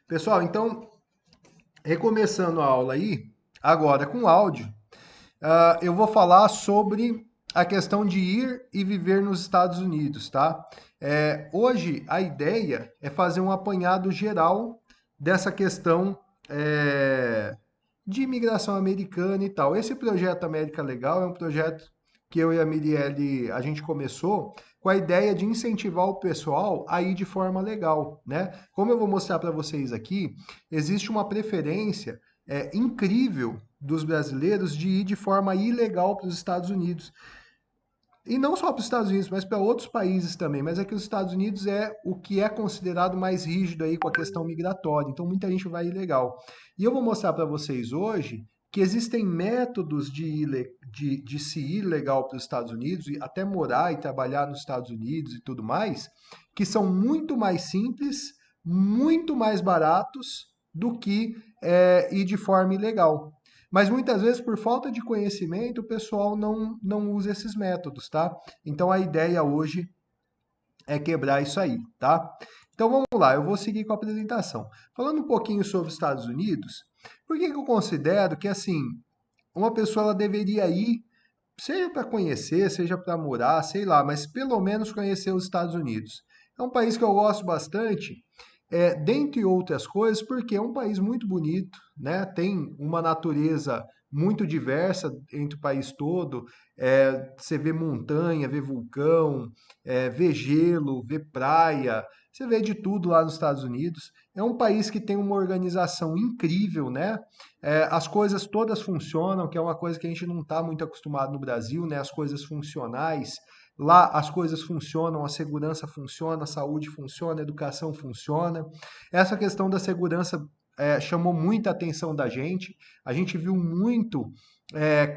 Pessoal, então, recomeçando a aula aí, agora com áudio, eu vou falar sobre a questão de ir e viver nos Estados Unidos, tá? Hoje, a ideia é fazer um apanhado geral dessa questão de imigração americana e tal. Esse projeto América Legal é um projeto que eu e a Mirielle, a gente começou com a ideia de incentivar o pessoal a ir de forma legal, né? Como eu vou mostrar para vocês aqui, existe uma preferência incrível dos brasileiros de ir de forma ilegal para os Estados Unidos. E não só para os Estados Unidos, mas para outros países também. Mas é que os Estados Unidos é o que é considerado mais rígido aí com a questão migratória. Então muita gente vai ilegal. E eu vou mostrar para vocês hoje que existem métodos de se ir legal para os Estados Unidos, e até morar e trabalhar nos Estados Unidos e tudo mais, que são muito mais simples, muito mais baratos do que ir de forma ilegal. Mas muitas vezes, por falta de conhecimento, o pessoal não usa esses métodos, tá? Então a ideia hoje é quebrar isso aí, tá? Então vamos lá, eu vou seguir com a apresentação. Falando um pouquinho sobre os Estados Unidos, por que que eu considero que, assim, uma pessoa ela deveria ir, seja para conhecer, seja para morar, sei lá, mas pelo menos conhecer os Estados Unidos? É um país que eu gosto bastante, dentre outras coisas, porque é um país muito bonito, né? Tem uma natureza muito diversa entre o país todo. Você vê montanha, vê vulcão, vê gelo, vê praia, você vê de tudo lá nos Estados Unidos. É um país que tem uma organização incrível, né? As coisas todas funcionam, que é uma coisa que a gente não está muito acostumado no Brasil, né? As coisas funcionais. Lá as coisas funcionam, a segurança funciona, a saúde funciona, a educação funciona. Essa questão da segurança chamou muita atenção da gente. A gente viu muito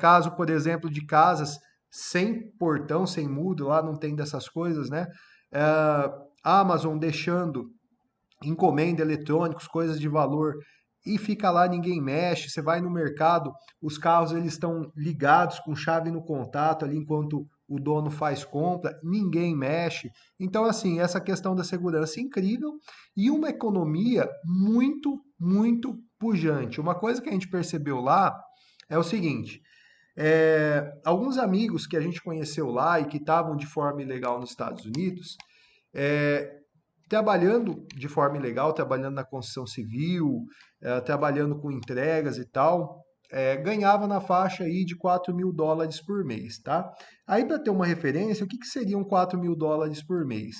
caso, por exemplo, de casas sem portão, sem muro, lá não tem dessas coisas, né? É, Amazon deixando encomenda eletrônicos, coisas de valor e fica lá, ninguém mexe. Você vai no mercado, os carros eles estão ligados com chave no contato ali enquanto o dono faz compra, ninguém mexe. Então, assim, essa questão da segurança é incrível e uma economia muito, muito pujante. Uma coisa que a gente percebeu lá é o seguinte: alguns amigos que a gente conheceu lá e que estavam de forma ilegal nos Estados Unidos, é, trabalhando de forma ilegal, trabalhando na construção civil, trabalhando com entregas e tal, ganhava na faixa aí de US$ 4.000 por mês, tá? Aí, para ter uma referência, o que, que seriam US$ 4.000 por mês?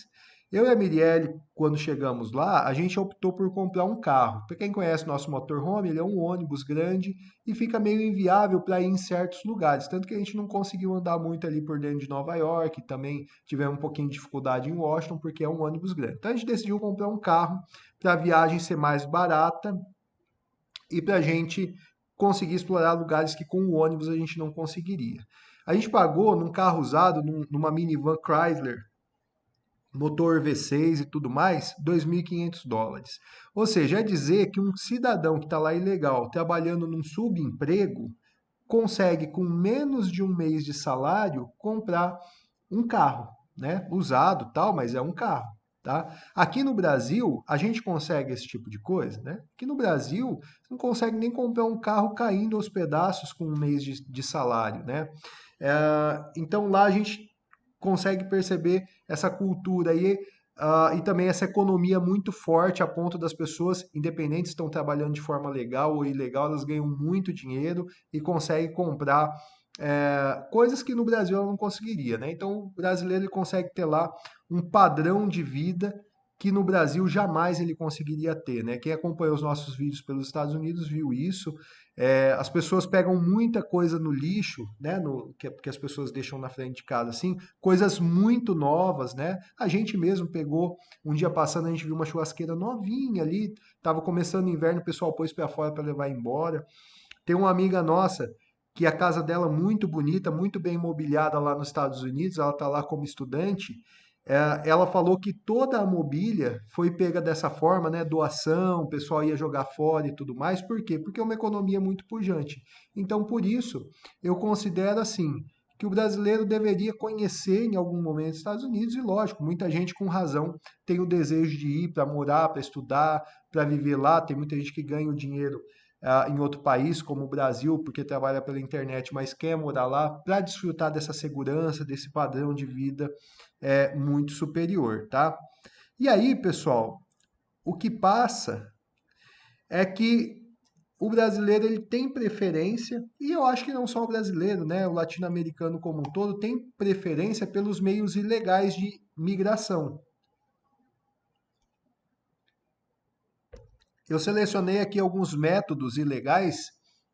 Eu e a Mirielle, quando chegamos lá, a gente optou por comprar um carro. Para quem conhece o nosso motorhome, ele é um ônibus grande e fica meio inviável para ir em certos lugares. Tanto que a gente não conseguiu andar muito ali por dentro de Nova York, também tivemos um pouquinho de dificuldade em Washington, porque é um ônibus grande. Então a gente decidiu comprar um carro para a viagem ser mais barata e para a gente conseguir explorar lugares que com o ônibus a gente não conseguiria. A gente pagou num carro usado, numa minivan Chrysler, motor V6 e tudo mais, US$ 2.500. Ou seja, é dizer que um cidadão que está lá ilegal, trabalhando num subemprego, consegue, com menos de um mês de salário, comprar um carro, né? Usado, tal, mas é um carro, tá? Aqui no Brasil, a gente consegue esse tipo de coisa, né? Aqui no Brasil, você não consegue nem comprar um carro caindo aos pedaços com um mês de salário, né? Então lá a gente consegue perceber essa cultura aí, e também essa economia muito forte a ponto das pessoas, independentes se estão trabalhando de forma legal ou ilegal, elas ganham muito dinheiro e conseguem comprar coisas que no Brasil ela não conseguiria, né? Então o brasileiro ele consegue ter lá um padrão de vida que no Brasil jamais ele conseguiria ter, né? Quem acompanhou os nossos vídeos pelos Estados Unidos viu isso. As pessoas pegam muita coisa no lixo, né? Que as pessoas deixam na frente de casa, assim, coisas muito novas, né? A gente mesmo pegou, um dia passando, a gente viu uma churrasqueira novinha ali, tava começando o inverno, o pessoal pôs para fora para levar embora. Tem uma amiga nossa que a casa dela é muito bonita, muito bem mobiliada lá nos Estados Unidos, ela está lá como estudante. Ela falou que toda a mobília foi pega dessa forma, né? Doação, o pessoal ia jogar fora e tudo mais. Por quê? Porque é uma economia muito pujante. Então, por isso, eu considero assim que o brasileiro deveria conhecer em algum momento os Estados Unidos, e lógico, muita gente com razão tem o desejo de ir para morar, para estudar, para viver lá. Tem muita gente que ganha o dinheiro em outro país, como o Brasil, porque trabalha pela internet, mas quer morar lá para desfrutar dessa segurança, desse padrão de vida muito superior, tá? E aí, pessoal, o que passa é que o brasileiro ele tem preferência, e eu acho que não só o brasileiro, né? O latino-americano como um todo tem preferência pelos meios ilegais de migração. Eu selecionei aqui alguns métodos ilegais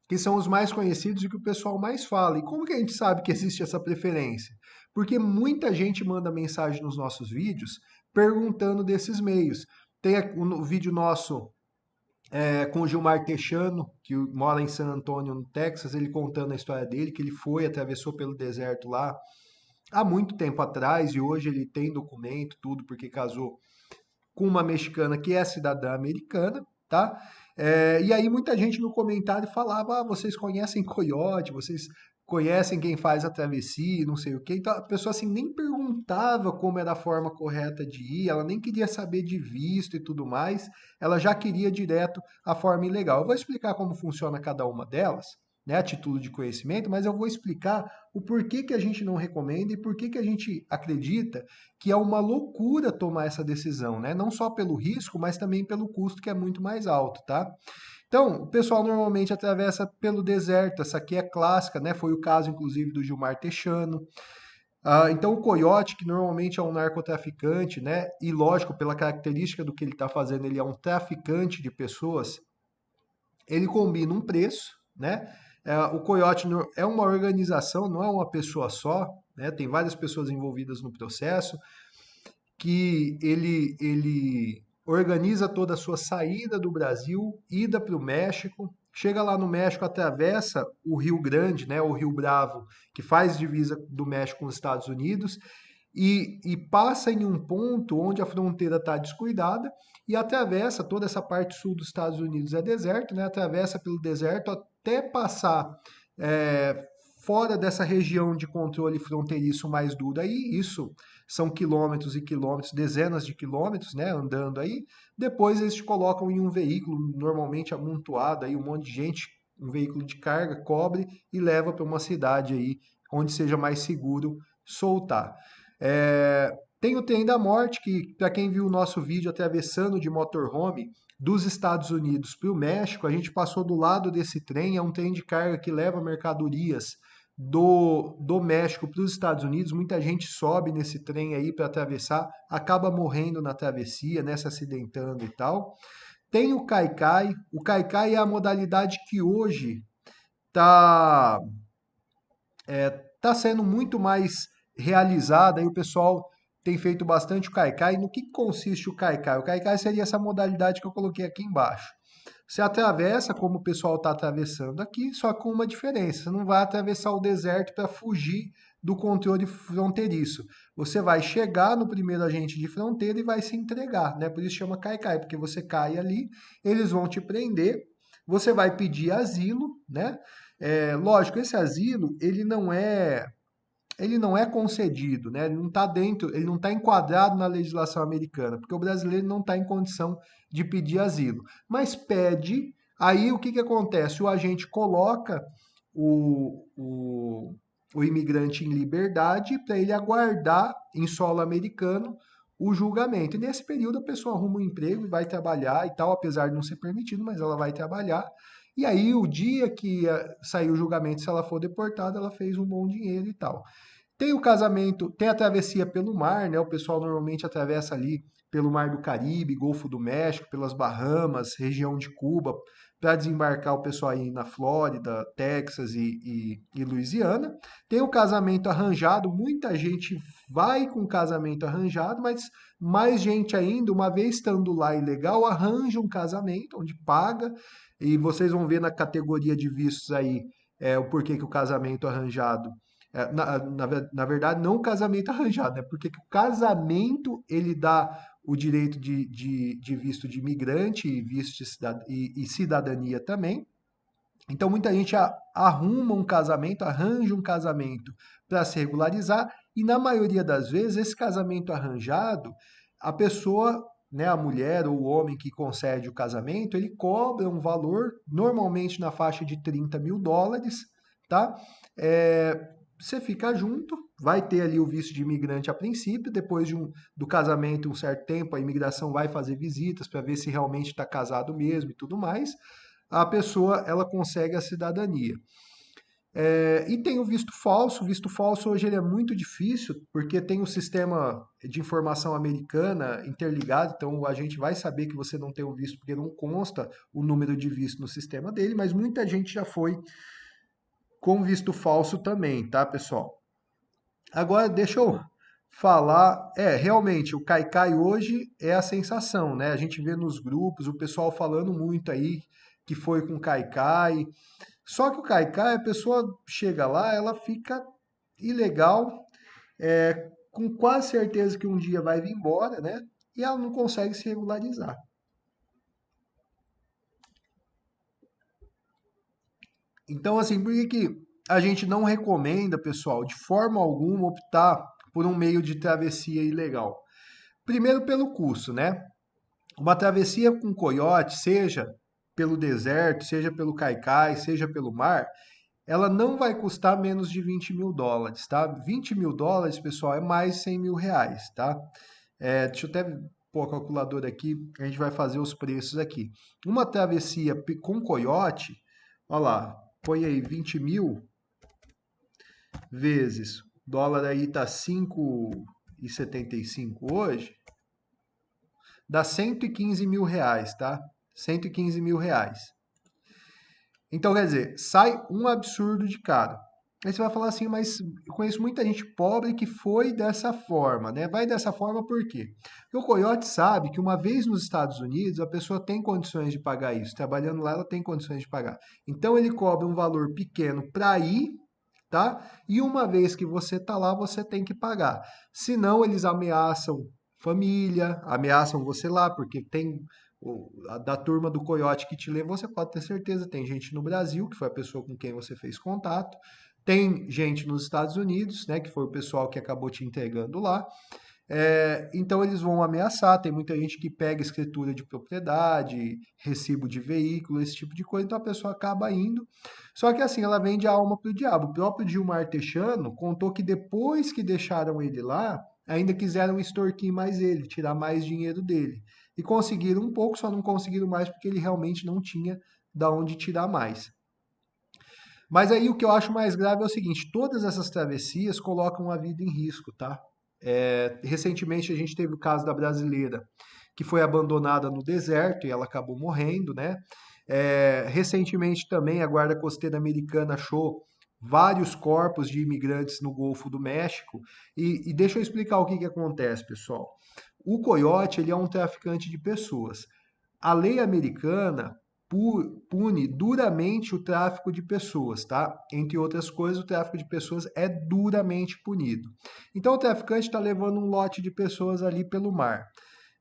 que são os mais conhecidos e que o pessoal mais fala. E como que a gente sabe que existe essa preferência? Porque muita gente manda mensagem nos nossos vídeos perguntando desses meios. Tem um vídeo nosso com o Gilmar Techano, que mora em San Antonio, no Texas, ele contando a história dele, que ele foi, atravessou pelo deserto lá há muito tempo atrás, e hoje ele tem documento, tudo, porque casou com uma mexicana que é cidadã americana, tá? E aí muita gente no comentário falava, vocês conhecem coiote, vocês conhecem quem faz a travessia, não sei o quê. Então a pessoa assim nem perguntava como era a forma correta de ir, ela nem queria saber de visto e tudo mais, ela já queria direto a forma ilegal. Eu vou explicar como funciona cada uma delas, né, a título de conhecimento, mas eu vou explicar o porquê que a gente não recomenda e por que a gente acredita que é uma loucura tomar essa decisão, né? Não só pelo risco, mas também pelo custo que é muito mais alto, tá? Então, o pessoal normalmente atravessa pelo deserto, essa aqui é clássica, né? Foi o caso, inclusive, do Gilmar Techano. Então, o coiote, que normalmente é um narcotraficante, né? E lógico, pela característica do que ele está fazendo, ele é um traficante de pessoas, ele combina um preço, né? O coiote é uma organização, não é uma pessoa só, né? Tem várias pessoas envolvidas no processo, que ele organiza toda a sua saída do Brasil, ida para o México, chega lá no México, atravessa o Rio Grande, né, o Rio Bravo, que faz divisa do México com os Estados Unidos, e passa em um ponto onde a fronteira está descuidada e atravessa toda essa parte sul dos Estados Unidos, é deserto, né? Atravessa pelo deserto até passar é, fora dessa região de controle fronteiriço mais duro. Aí isso são quilômetros e quilômetros, dezenas de quilômetros, né? Andando aí. Depois eles te colocam em um veículo normalmente amontoado, aí um monte de gente, um veículo de carga, cobre e leva para uma cidade aí onde seja mais seguro soltar. Tem o trem da morte, que para quem viu o nosso vídeo atravessando de motorhome dos Estados Unidos para o México, a gente passou do lado desse trem, é um trem de carga que leva mercadorias do México para os Estados Unidos. Muita gente sobe nesse trem aí para atravessar, acaba morrendo na travessia, né, se acidentando e tal. Tem o Caicai é a modalidade que hoje está tá sendo muito mais realizada e o pessoal tem feito bastante o Kaikai. No que consiste o Kaikai? O Kaikai seria essa modalidade que eu coloquei aqui embaixo. Você atravessa como o pessoal está atravessando aqui, só com uma diferença. Você não vai atravessar o deserto para fugir do controle fronteiriço. Você vai chegar no primeiro agente de fronteira e vai se entregar, né? Por isso chama Kaikai, porque você cai ali, eles vão te prender, você vai pedir asilo, né? Lógico, esse asilo ele não é concedido, né? Ele não está dentro, ele não está enquadrado na legislação americana, porque o brasileiro não está em condição de pedir asilo. Mas pede, aí o que, que acontece? O agente coloca o, o, o imigrante em liberdade para ele aguardar em solo americano o julgamento. E nesse período a pessoa arruma um emprego e vai trabalhar e tal, apesar de não ser permitido, mas ela vai trabalhar. E aí, o dia que sair o julgamento, se ela for deportada, ela fez um bom dinheiro e tal. Tem o casamento, tem a travessia pelo mar, né? O pessoal normalmente atravessa ali pelo Mar do Caribe, Golfo do México, pelas Bahamas, região de Cuba, para desembarcar o pessoal aí na Flórida, Texas e Louisiana. Tem o casamento arranjado, muita gente vai com casamento arranjado, mas mais gente ainda, uma vez estando lá ilegal, arranja um casamento onde paga, e vocês vão ver na categoria de vistos aí o porquê que o casamento arranjado na verdade, não o casamento arranjado, né? Porque que o casamento ele dá o direito de visto de imigrante e visto de e cidadania também. Então, muita gente arruma um casamento, arranja um casamento para se regularizar, e na maioria das vezes, esse casamento arranjado, a pessoa, né, a mulher ou o homem que concede o casamento, ele cobra um valor, normalmente na faixa de US$ 30.000, tá? Você fica junto, vai ter ali o visto de imigrante a princípio, depois do casamento, um certo tempo, a imigração vai fazer visitas para ver se realmente está casado mesmo e tudo mais, a pessoa ela consegue a cidadania. E tem o visto falso hoje ele é muito difícil, porque tem o sistema de informação americana interligado, então a gente vai saber que você não tem o visto porque não consta o número de visto no sistema dele, mas muita gente já foi com visto falso também, tá, pessoal? Agora deixa eu falar, realmente o Caicai hoje é a sensação, né? A gente vê nos grupos o pessoal falando muito aí que foi com Caicai. Só que o Caicai, a pessoa chega lá, ela fica ilegal, com quase certeza que um dia vai vir embora, né? E ela não consegue se regularizar. Então, assim, por que que a gente não recomenda, pessoal, de forma alguma optar por um meio de travessia ilegal? Primeiro, pelo custo, né? Uma travessia com coiote, seja pelo deserto, seja pelo Caicai, seja pelo mar, ela não vai custar menos de US$ 20.000, tá? US$ 20.000, pessoal, é mais R$ 100.000, tá? Deixa eu até pôr a calculadora aqui, a gente vai fazer os preços aqui. Uma travessia com coiote, olha lá, põe aí 20.000 vezes, o dólar aí tá 5,75 hoje, dá R$ 115.000, tá? R$ 115.000. Então, quer dizer, sai um absurdo de caro. Aí você vai falar assim, mas eu conheço muita gente pobre que foi dessa forma, né? Vai dessa forma por quê? Porque o coiote sabe que uma vez nos Estados Unidos a pessoa tem condições de pagar isso. Trabalhando lá, ela tem condições de pagar. Então ele cobra um valor pequeno para ir, tá? E uma vez que você tá lá, você tem que pagar. Senão eles ameaçam família, ameaçam você lá, porque tem da turma do coiote que te levou, você pode ter certeza, tem gente no Brasil, que foi a pessoa com quem você fez contato, tem gente nos Estados Unidos, né, que foi o pessoal que acabou te entregando lá. Então eles vão ameaçar. Tem muita gente que pega escritura de propriedade, recibo de veículo, esse tipo de coisa, então a pessoa acaba indo. Só que assim, ela vende a alma pro diabo. O próprio Gilmar Techano contou que depois que deixaram ele lá, ainda quiseram extorquir mais ele, tirar mais dinheiro dele. E conseguiram um pouco, só não conseguiram mais porque ele realmente não tinha da onde tirar mais. Mas aí o que eu acho mais grave é o seguinte: todas essas travessias colocam a vida em risco, tá? Recentemente a gente teve o caso da brasileira que foi abandonada no deserto e ela acabou morrendo, né? Recentemente também a Guarda Costeira Americana achou vários corpos de imigrantes no Golfo do México. E deixa eu explicar o que que acontece, pessoal. O coiote, ele é um traficante de pessoas. A lei americana pune duramente o tráfico de pessoas, tá? Entre outras coisas, o tráfico de pessoas é duramente punido. Então, o traficante está levando um lote de pessoas ali pelo mar.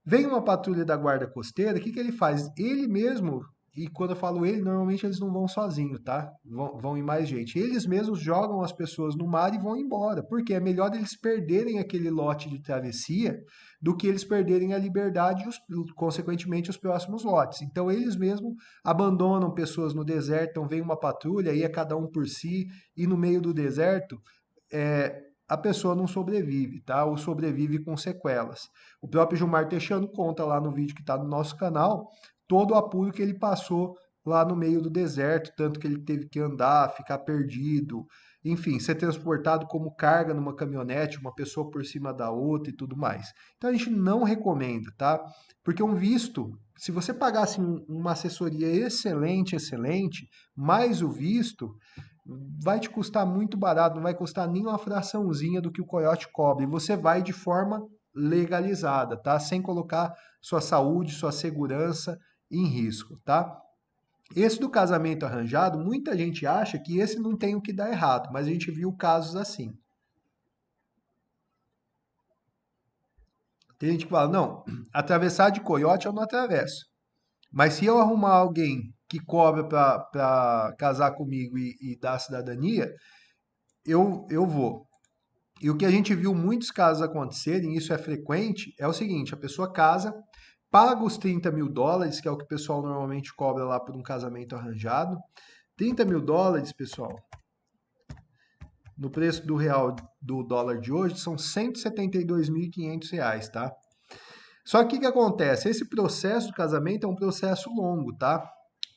Vem uma patrulha da guarda costeira, o que que ele faz? Ele mesmo, e quando eu falo ele, normalmente eles não vão sozinhos, tá? Vão em mais gente. Eles mesmos jogam as pessoas no mar e vão embora, porque é melhor eles perderem aquele lote de travessia do que eles perderem a liberdade e, consequentemente, os próximos lotes. Então, eles mesmos abandonam pessoas no deserto, então vem uma patrulha, aí é cada um por si, e no meio do deserto, a pessoa não sobrevive, tá? Ou sobrevive com sequelas. O próprio Gilmar Teixeira conta lá no vídeo que está no nosso canal todo o apuro que ele passou lá no meio do deserto, tanto que ele teve que andar, ficar perdido, enfim, ser transportado como carga numa caminhonete, uma pessoa por cima da outra e tudo mais. Então a gente não recomenda, tá? Porque um visto, se você pagasse uma assessoria excelente, excelente, mais o visto, vai te custar muito barato, não vai custar nem uma fraçãozinha do que o coiote cobra. E você vai de forma legalizada, tá? Sem colocar sua saúde, sua segurança em risco, tá? Esse do casamento arranjado, muita gente acha que esse não tem o que dar errado, mas a gente viu casos assim. Tem gente que fala, não, atravessar de coiote eu não atravesso. Mas se eu arrumar alguém que cobra para casar comigo e dar cidadania, eu vou. E o que a gente viu muitos casos acontecerem, e isso é frequente, é o seguinte: a pessoa casa, paga os US$ 30.000, que é o que o pessoal normalmente cobra lá por um casamento arranjado. US$ 30.000, pessoal, no preço do real do dólar de hoje, são R$ 172.500, tá? Só que o que acontece? Esse processo do casamento é um processo longo, tá?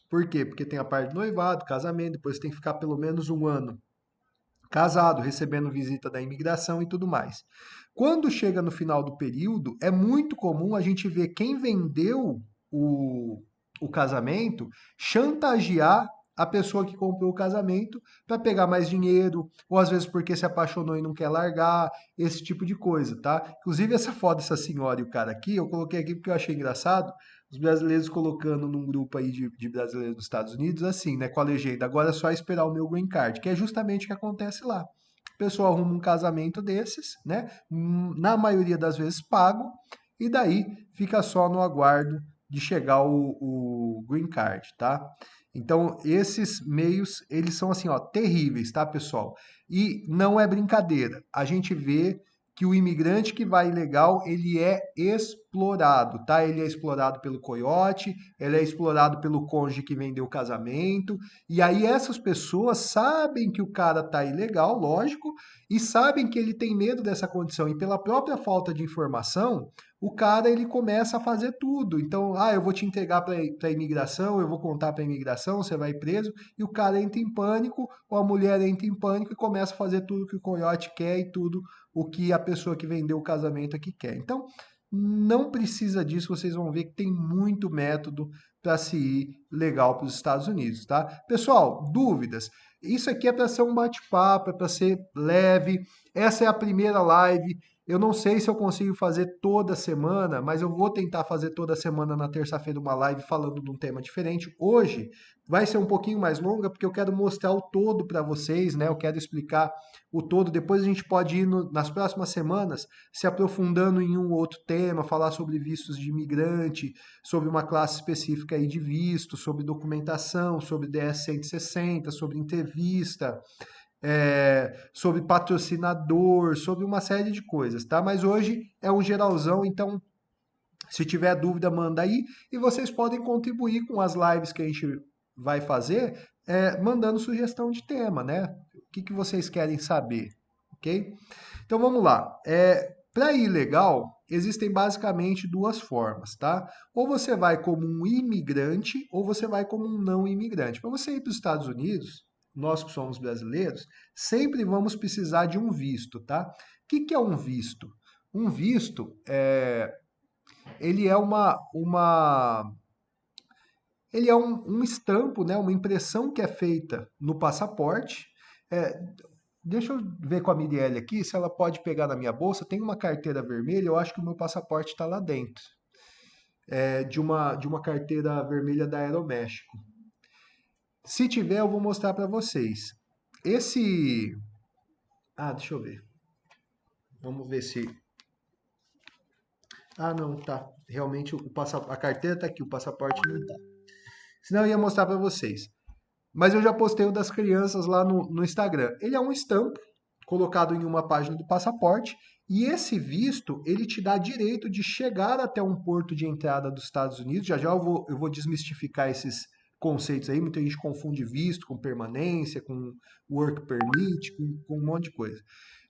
Por quê? Porque tem a parte do noivado, casamento, depois tem que ficar pelo menos um ano casado, recebendo visita da imigração e tudo mais. Quando chega no final do período, é muito comum a gente ver quem vendeu o, o casamento chantagear a pessoa que comprou o casamento para pegar mais dinheiro, ou às vezes porque se apaixonou e não quer largar, esse tipo de coisa, tá? Inclusive essa foto dessa senhora e o cara aqui, eu coloquei aqui porque eu achei engraçado, os brasileiros colocando num grupo aí de brasileiros dos Estados Unidos, assim, né, com a legenda, agora é só esperar o meu green card, que é justamente o que acontece lá. O pessoal arruma um casamento desses, né, na maioria das vezes pago, e daí fica só no aguardo de chegar o green card, tá? Então, esses meios, eles são assim, ó, terríveis, tá, pessoal? E não é brincadeira. A gente vê que o imigrante que vai ilegal, ele é explorado, tá? Ele é explorado pelo coiote, ele é explorado pelo cônjuge que vendeu o casamento, e aí essas pessoas sabem que o cara tá ilegal, lógico, e sabem que ele tem medo dessa condição, e pela própria falta de informação, o cara ele começa a fazer tudo. Então, eu vou te entregar para a imigração, eu vou contar para a imigração, você vai preso, e o cara entra em pânico, ou a mulher entra em pânico e começa a fazer tudo que o coiote quer e tudo o que a pessoa que vendeu o casamento aqui quer. Então, não precisa disso, vocês vão ver que tem muito método para se ir legal para os Estados Unidos, tá? Pessoal, dúvidas? Isso aqui é para ser um bate-papo, é para ser leve. Essa é a primeira live. Eu não sei se eu consigo fazer toda semana, mas eu vou tentar fazer toda semana na terça-feira uma live falando de um tema diferente. Hoje vai ser um pouquinho mais longa porque eu quero mostrar o todo para vocês, né? Eu quero explicar o todo. Depois a gente pode ir nas próximas semanas se aprofundando em um outro tema, falar sobre vistos de imigrante, sobre uma classe específica aí de visto, sobre documentação, sobre DS-160, sobre entrevista, sobre patrocinador, sobre uma série de coisas, tá? Mas hoje é um geralzão, então se tiver dúvida, manda aí e vocês podem contribuir com as lives que a gente vai fazer, mandando sugestão de tema, né? O que vocês querem saber, ok? Então vamos lá. Para ir legal, existem basicamente duas formas, tá? Ou você vai como um imigrante, ou você vai como um não imigrante. Para você ir para os Estados Unidos, nós que somos brasileiros, sempre vamos precisar de um visto, tá? O que é um visto? Um visto ele é ele é um estampo, né? Uma impressão que é feita no passaporte. É, Deixa eu ver com a Mirielle aqui se ela pode pegar na minha bolsa. Tem uma carteira vermelha, eu acho que o meu passaporte está lá dentro. De uma carteira vermelha da Aeroméxico. Se tiver, eu vou mostrar para vocês. Esse. Deixa eu ver. Vamos ver se. Não, tá. Realmente a carteira tá aqui, o passaporte não tá. Senão eu ia mostrar para vocês. Mas eu já postei o das crianças lá no Instagram. Ele é um estampo colocado em uma página do passaporte e esse visto ele te dá direito de chegar até um porto de entrada dos Estados Unidos. Já já eu vou desmistificar esses conceitos aí. Muita gente confunde visto com permanência, com work permit, com um monte de coisa.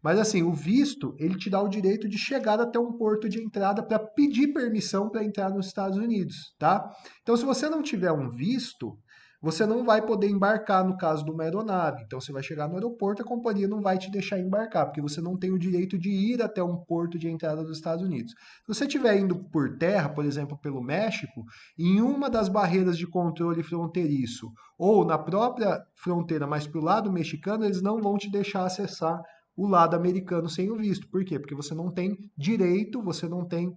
Mas assim, o visto ele te dá o direito de chegar até um porto de entrada para pedir permissão para entrar nos Estados Unidos, tá? Então, se você não tiver um visto, você não vai poder embarcar no caso de uma aeronave. Então você vai chegar no aeroporto, a companhia não vai te deixar embarcar, porque você não tem o direito de ir até um porto de entrada dos Estados Unidos. Se você estiver indo por terra, por exemplo, pelo México, em uma das barreiras de controle fronteiriço, ou na própria fronteira, mas para o lado mexicano, eles não vão te deixar acessar o lado americano sem o visto. Por quê? Porque você não tem direito, você não tem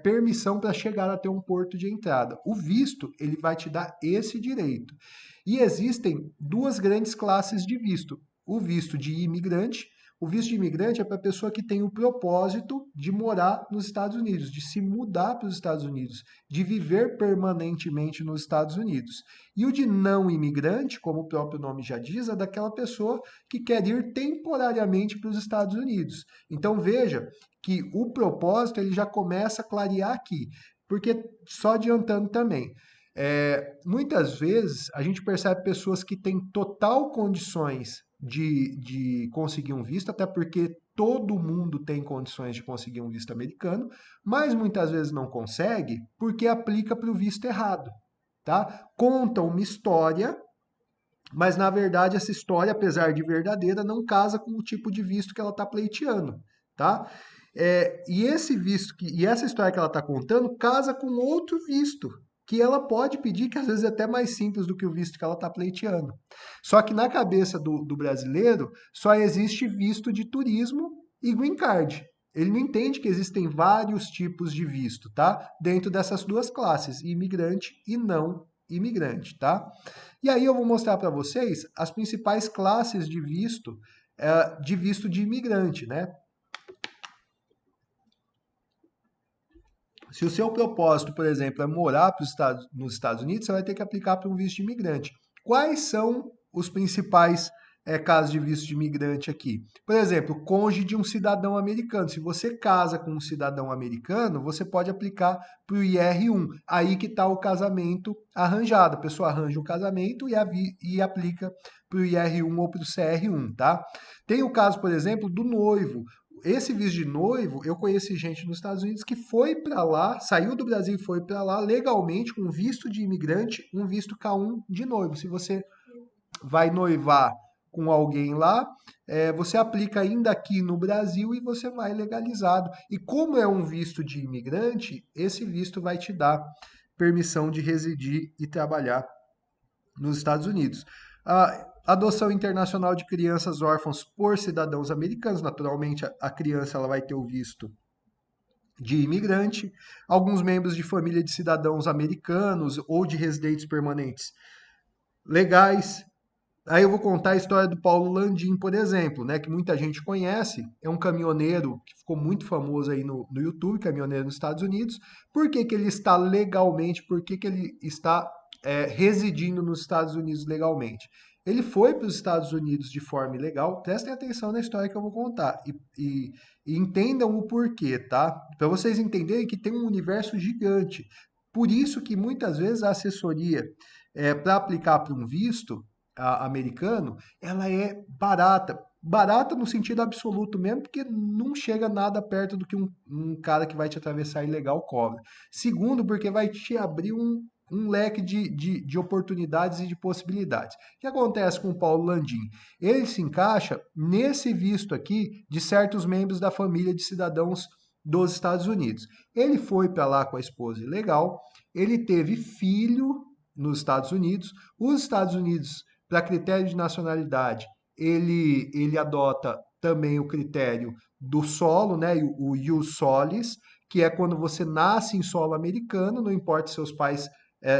permissão para chegar até um porto de entrada. O visto, ele vai te dar esse direito. E existem duas grandes classes de visto. O visto de imigrante, O visto de imigrante é para a pessoa que tem o propósito de morar nos Estados Unidos, de se mudar para os Estados Unidos, de viver permanentemente nos Estados Unidos. E o de não imigrante, como o próprio nome já diz, é daquela pessoa que quer ir temporariamente para os Estados Unidos. Então veja que o propósito ele já começa a clarear aqui, porque só adiantando também, muitas vezes a gente percebe pessoas que têm total condições de conseguir um visto, até porque todo mundo tem condições de conseguir um visto americano, mas muitas vezes não consegue porque aplica para o visto errado, tá? Conta uma história, mas na verdade essa história, apesar de verdadeira, não casa com o tipo de visto que ela está pleiteando, tá? E esse visto e essa história que ela está contando casa com outro visto que ela pode pedir, que às vezes é até mais simples do que o visto que ela está pleiteando. Só que na cabeça do brasileiro só existe visto de turismo e green card. Ele não entende que existem vários tipos de visto, tá? Dentro dessas duas classes, imigrante e não imigrante, tá? E aí eu vou mostrar para vocês as principais classes de visto de imigrante, né? Se o seu propósito, por exemplo, é morar nos Estados Unidos, você vai ter que aplicar para um visto de imigrante. Quais são os principais casos de visto de imigrante aqui? Por exemplo, cônjuge de um cidadão americano. Se você casa com um cidadão americano, você pode aplicar para o IR1. Aí que está o casamento arranjado. A pessoa arranja um casamento e aplica para o IR1 ou para o CR1, tá? Tem o caso, por exemplo, do noivo. Esse visto de noivo, eu conheci gente nos Estados Unidos que foi para lá, saiu do Brasil e foi para lá legalmente com visto de imigrante, um visto K1 de noivo. Se você vai noivar com alguém lá, você aplica ainda aqui no Brasil e você vai legalizado. E como é um visto de imigrante, esse visto vai te dar permissão de residir e trabalhar nos Estados Unidos. A adoção internacional de crianças órfãos por cidadãos americanos, naturalmente a criança ela vai ter o visto de imigrante, alguns membros de família de cidadãos americanos ou de residentes permanentes legais. Aí eu vou contar a história do Paulo Landim, por exemplo, né, que muita gente conhece. É um caminhoneiro que ficou muito famoso aí no YouTube, caminhoneiro nos Estados Unidos. Por que que ele está legalmente? Por que que ele está residindo nos Estados Unidos legalmente? Ele foi para os Estados Unidos de forma ilegal. Prestem atenção na história que eu vou contar e entendam o porquê, tá? Para vocês entenderem que tem um universo gigante. Por isso que muitas vezes a assessoria para aplicar para um visto americano, ela é barata. Barata no sentido absoluto mesmo, porque não chega nada perto do que um cara que vai te atravessar ilegal cobra. Segundo, porque vai te abrir um leque de oportunidades e de possibilidades. O que acontece com o Paulo Landim? Ele se encaixa nesse visto aqui de certos membros da família de cidadãos dos Estados Unidos. Ele foi para lá com a esposa ilegal, ele teve filho nos Estados Unidos, os Estados Unidos para critério de nacionalidade, ele adota também o critério do solo, né, o ius solis, que é quando você nasce em solo americano, não importa se seus pais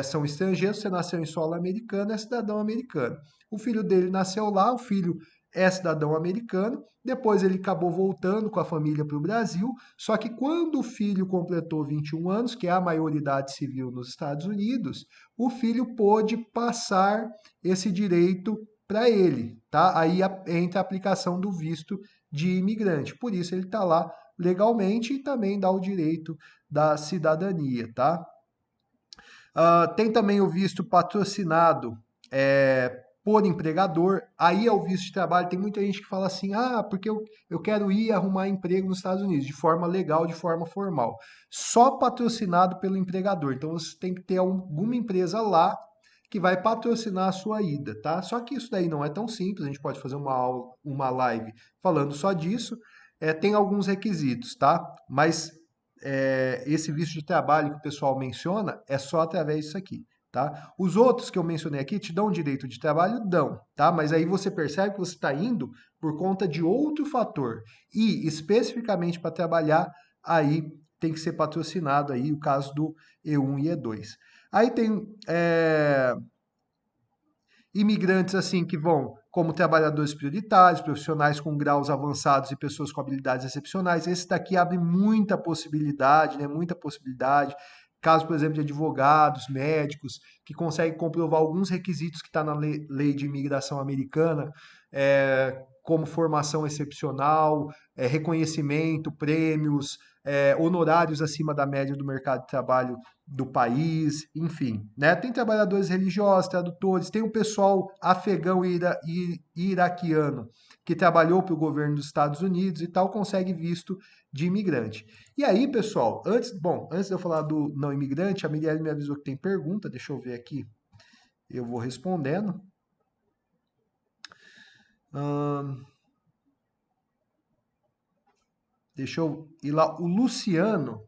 são estrangeiros, você nasceu em solo americano, é cidadão americano. O filho dele nasceu lá, o filho é cidadão americano, depois ele acabou voltando com a família para o Brasil, só que quando o filho completou 21 anos, que é a maioridade civil nos Estados Unidos, o filho pôde passar esse direito para ele, tá? Aí entra a aplicação do visto de imigrante. Por isso ele está lá legalmente e também dá o direito da cidadania, tá? Tem também o visto patrocinado por empregador. Aí é o visto de trabalho. Tem muita gente que fala assim: ah, porque eu quero ir arrumar emprego nos Estados Unidos, de forma legal, de forma formal. Só patrocinado pelo empregador. Então você tem que ter alguma empresa lá que vai patrocinar a sua ida, tá? Só que isso daí não é tão simples. A gente pode fazer uma aula, uma live falando só disso. Tem alguns requisitos, tá? Mas esse visto de trabalho que o pessoal menciona é só através disso aqui, tá? Os outros que eu mencionei aqui te dão direito de trabalho? Dão, tá? Mas aí você percebe que você está indo por conta de outro fator. E, especificamente para trabalhar, aí tem que ser patrocinado aí o caso do E1 e E2. Aí tem imigrantes assim que vão como trabalhadores prioritários, profissionais com graus avançados e pessoas com habilidades excepcionais. Esse daqui abre muita possibilidade, né? Muita possibilidade. Caso, por exemplo, de advogados, médicos, que conseguem comprovar alguns requisitos que está na lei de imigração americana, como formação excepcional, reconhecimento, prêmios, honorários acima da média do mercado de trabalho do país, enfim, né? Tem trabalhadores religiosos, tradutores, tem o pessoal afegão e iraquiano que trabalhou para o governo dos Estados Unidos e tal, consegue visto de imigrante. E aí, pessoal, antes de eu falar do não imigrante, a Mirielle me avisou que tem pergunta, deixa eu ver aqui, eu vou respondendo. Deixa eu ir lá, o Luciano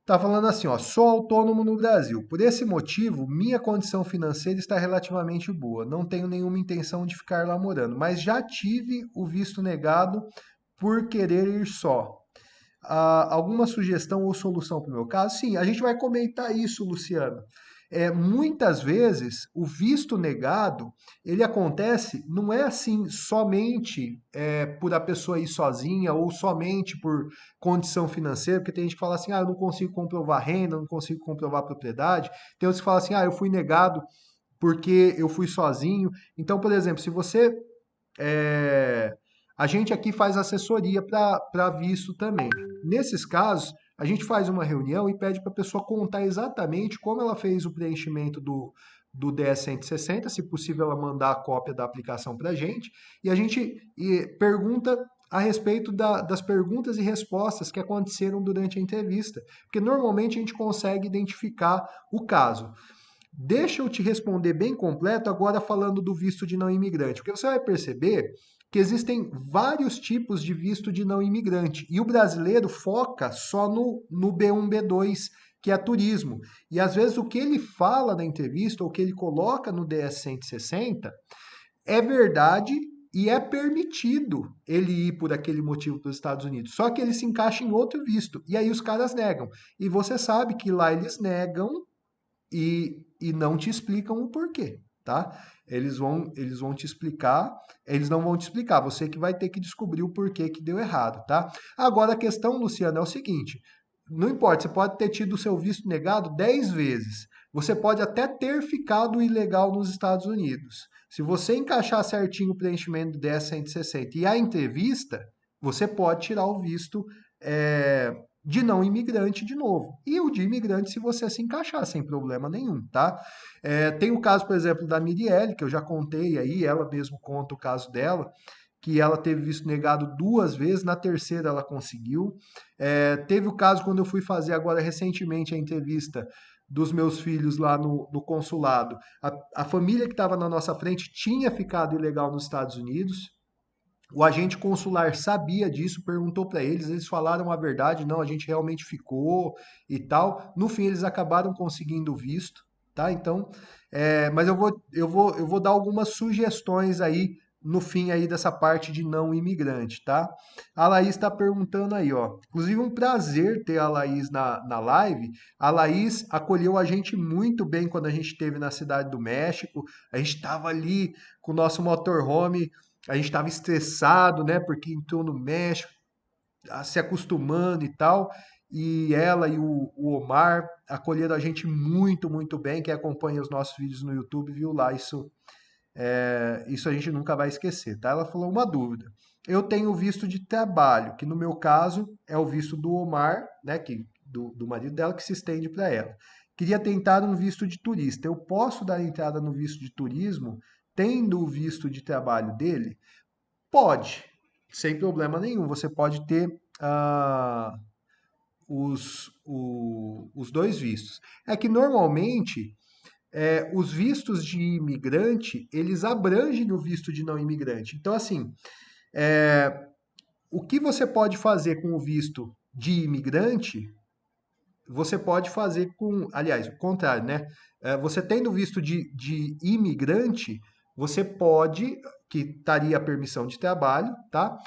tá falando assim, ó, sou autônomo no Brasil. Por esse motivo, minha condição financeira está relativamente boa. Não tenho nenhuma intenção de ficar lá morando, mas já tive o visto negado por querer ir só. Alguma sugestão ou solução para o meu caso? Sim, a gente vai comentar isso, Luciano. Muitas vezes o visto negado ele acontece não é assim somente por a pessoa ir sozinha ou somente por condição financeira, porque tem gente que fala assim, eu não consigo comprovar renda, não consigo comprovar propriedade. Tem outros que falam assim, eu fui negado porque eu fui sozinho. Então, por exemplo, se você a gente aqui faz assessoria para visto também. Nesses casos, a gente faz uma reunião e pede para a pessoa contar exatamente como ela fez o preenchimento do DS-160, se possível ela mandar a cópia da aplicação para a gente, e a gente pergunta a respeito das perguntas e respostas que aconteceram durante a entrevista, porque normalmente a gente consegue identificar o caso. Deixa eu te responder bem completo agora falando do visto de não imigrante, porque você vai perceber que existem vários tipos de visto de não imigrante e o brasileiro foca só no B1, B2, que é turismo. E às vezes o que ele fala na entrevista ou o que ele coloca no DS-160 é verdade e é permitido ele ir por aquele motivo para os Estados Unidos. Só que ele se encaixa em outro visto. E aí os caras negam. E você sabe que lá eles negam e não te explicam o porquê, tá? Eles vão te explicar, eles não vão te explicar, você que vai ter que descobrir o porquê que deu errado, tá? Agora a questão, Luciano, é o seguinte: não importa, você pode ter tido o seu visto negado 10 vezes, você pode até ter ficado ilegal nos Estados Unidos. Se você encaixar certinho o preenchimento do DS-160 e a entrevista, você pode tirar o visto de não imigrante de novo. E o de imigrante, se você se encaixar, sem problema nenhum, tá? Tem o caso, por exemplo, da Mirielle, que eu já contei aí, ela mesmo conta o caso dela, que ela teve visto negado 2 vezes, na terceira ela conseguiu. Teve o caso quando eu fui fazer agora recentemente a entrevista dos meus filhos lá no consulado. A família que estava na nossa frente tinha ficado ilegal nos Estados Unidos. O agente consular sabia disso, perguntou para eles, eles falaram a verdade, não, a gente realmente ficou e tal. No fim, eles acabaram conseguindo o visto, tá? Então, mas eu vou dar algumas sugestões aí no fim aí dessa parte de não imigrante, tá? A Laís está perguntando aí, ó. Inclusive, um prazer ter a Laís na live. A Laís acolheu a gente muito bem quando a gente esteve na Cidade do México. A gente estava ali com o nosso motorhome, a gente estava estressado, né? Porque entrou no México, se acostumando e tal. E ela e o Omar acolheram a gente muito, muito bem. Quem acompanha os nossos vídeos no YouTube viu lá isso. Isso a gente nunca vai esquecer, tá? Ela falou uma dúvida. Eu tenho visto de trabalho, que no meu caso é o visto do Omar, né? Do marido dela, que se estende para ela. Queria tentar um visto de turista. Eu posso dar entrada no visto de turismo tendo o visto de trabalho dele? Pode, sem problema nenhum. Você pode ter os dois vistos. É que normalmente os vistos de imigrante, eles abrangem o visto de não imigrante. Então, assim, o que você pode fazer com o visto de imigrante, você pode fazer com, aliás, o contrário, né? Você tendo visto de imigrante, você pode, que estaria a permissão de trabalho, tá?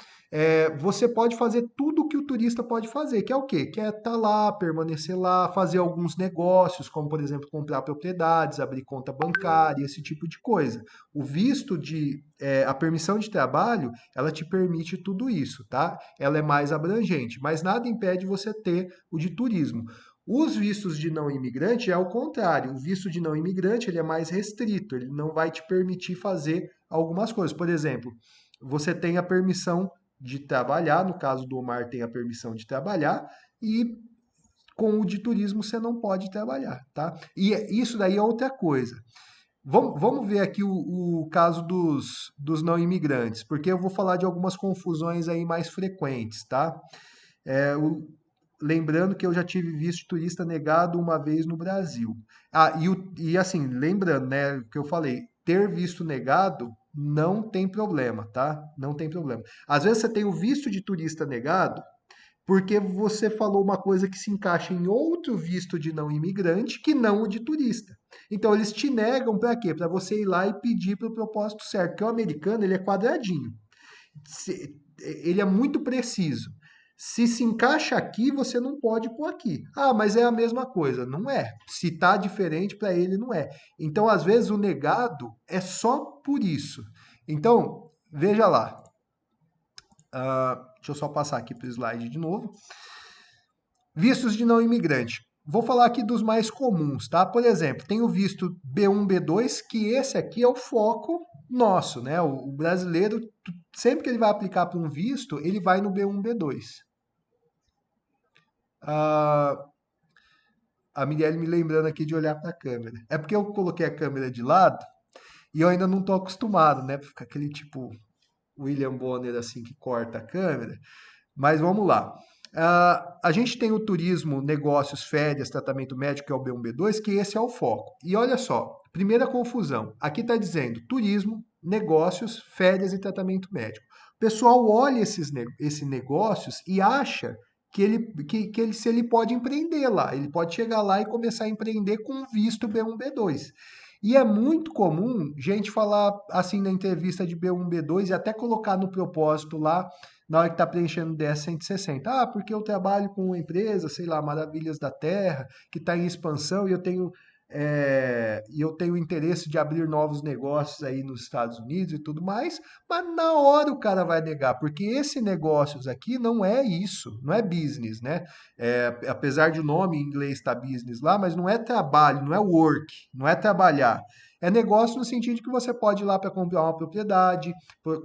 Você pode fazer tudo o que o turista pode fazer, que é o quê? Que é estar lá, permanecer lá, fazer alguns negócios, como por exemplo comprar propriedades, abrir conta bancária, esse tipo de coisa. O visto de, a permissão de trabalho, ela te permite tudo isso, tá? Ela é mais abrangente, mas nada impede você ter o de turismo. Os vistos de não imigrante é o contrário. O visto de não imigrante ele é mais restrito, ele não vai te permitir fazer algumas coisas. Por exemplo, você tem a permissão de trabalhar, no caso do Omar tem a permissão de trabalhar, e com o de turismo você não pode trabalhar, tá? E isso daí é outra coisa. Vamos ver aqui o caso dos não imigrantes, porque eu vou falar de algumas confusões aí mais frequentes, tá? É, o- Lembrando que eu já tive visto de turista negado uma vez no Brasil. E assim, lembrando, né, que eu falei, ter visto negado não tem problema, tá? Não tem problema. Às vezes você tem o visto de turista negado porque você falou uma coisa que se encaixa em outro visto de não imigrante que não o de turista. Então eles te negam para quê? Para você ir lá e pedir para o propósito certo. Porque o americano ele é quadradinho. Ele é muito preciso. Se encaixa aqui, você não pode pôr aqui. Ah, mas é a mesma coisa. Não é. Se está diferente, para ele não é. Então, às vezes, o negado é só por isso. Então, veja lá. Deixa eu só passar aqui para o slide de novo. Vistos de não imigrante. Vou falar aqui dos mais comuns, tá? Por exemplo, tem o visto B1, B2, que esse aqui é o foco nosso, né? O brasileiro, sempre que ele vai aplicar para um visto, ele vai no B1, B2. Ah, a Mirielle me lembrando aqui de olhar para a câmera. É porque eu coloquei a câmera de lado e eu ainda não estou acostumado, né? Fica aquele tipo William Bonner assim que corta a câmera. Mas vamos lá. A gente tem o turismo, negócios, férias, tratamento médico, que é o B1, B2, que esse é o foco. E olha só, primeira confusão. Aqui está dizendo turismo, negócios, férias e tratamento médico. O pessoal olha esses negócios e acha se ele pode empreender lá. Ele pode chegar lá e começar a empreender com visto B1, B2. E é muito comum gente falar assim na entrevista de B1, B2 e até colocar no propósito lá na hora que está preenchendo o DS 160. Ah, porque eu trabalho com uma empresa, sei lá, Maravilhas da Terra, que está em expansão e eu tenho interesse de abrir novos negócios aí nos Estados Unidos e tudo mais, mas na hora o cara vai negar, porque esse negócios aqui não é isso, não é business, né? Apesar de o nome em inglês estar business lá, mas não é trabalho, não é work, não é trabalhar. É negócio no sentido de que você pode ir lá para comprar uma propriedade,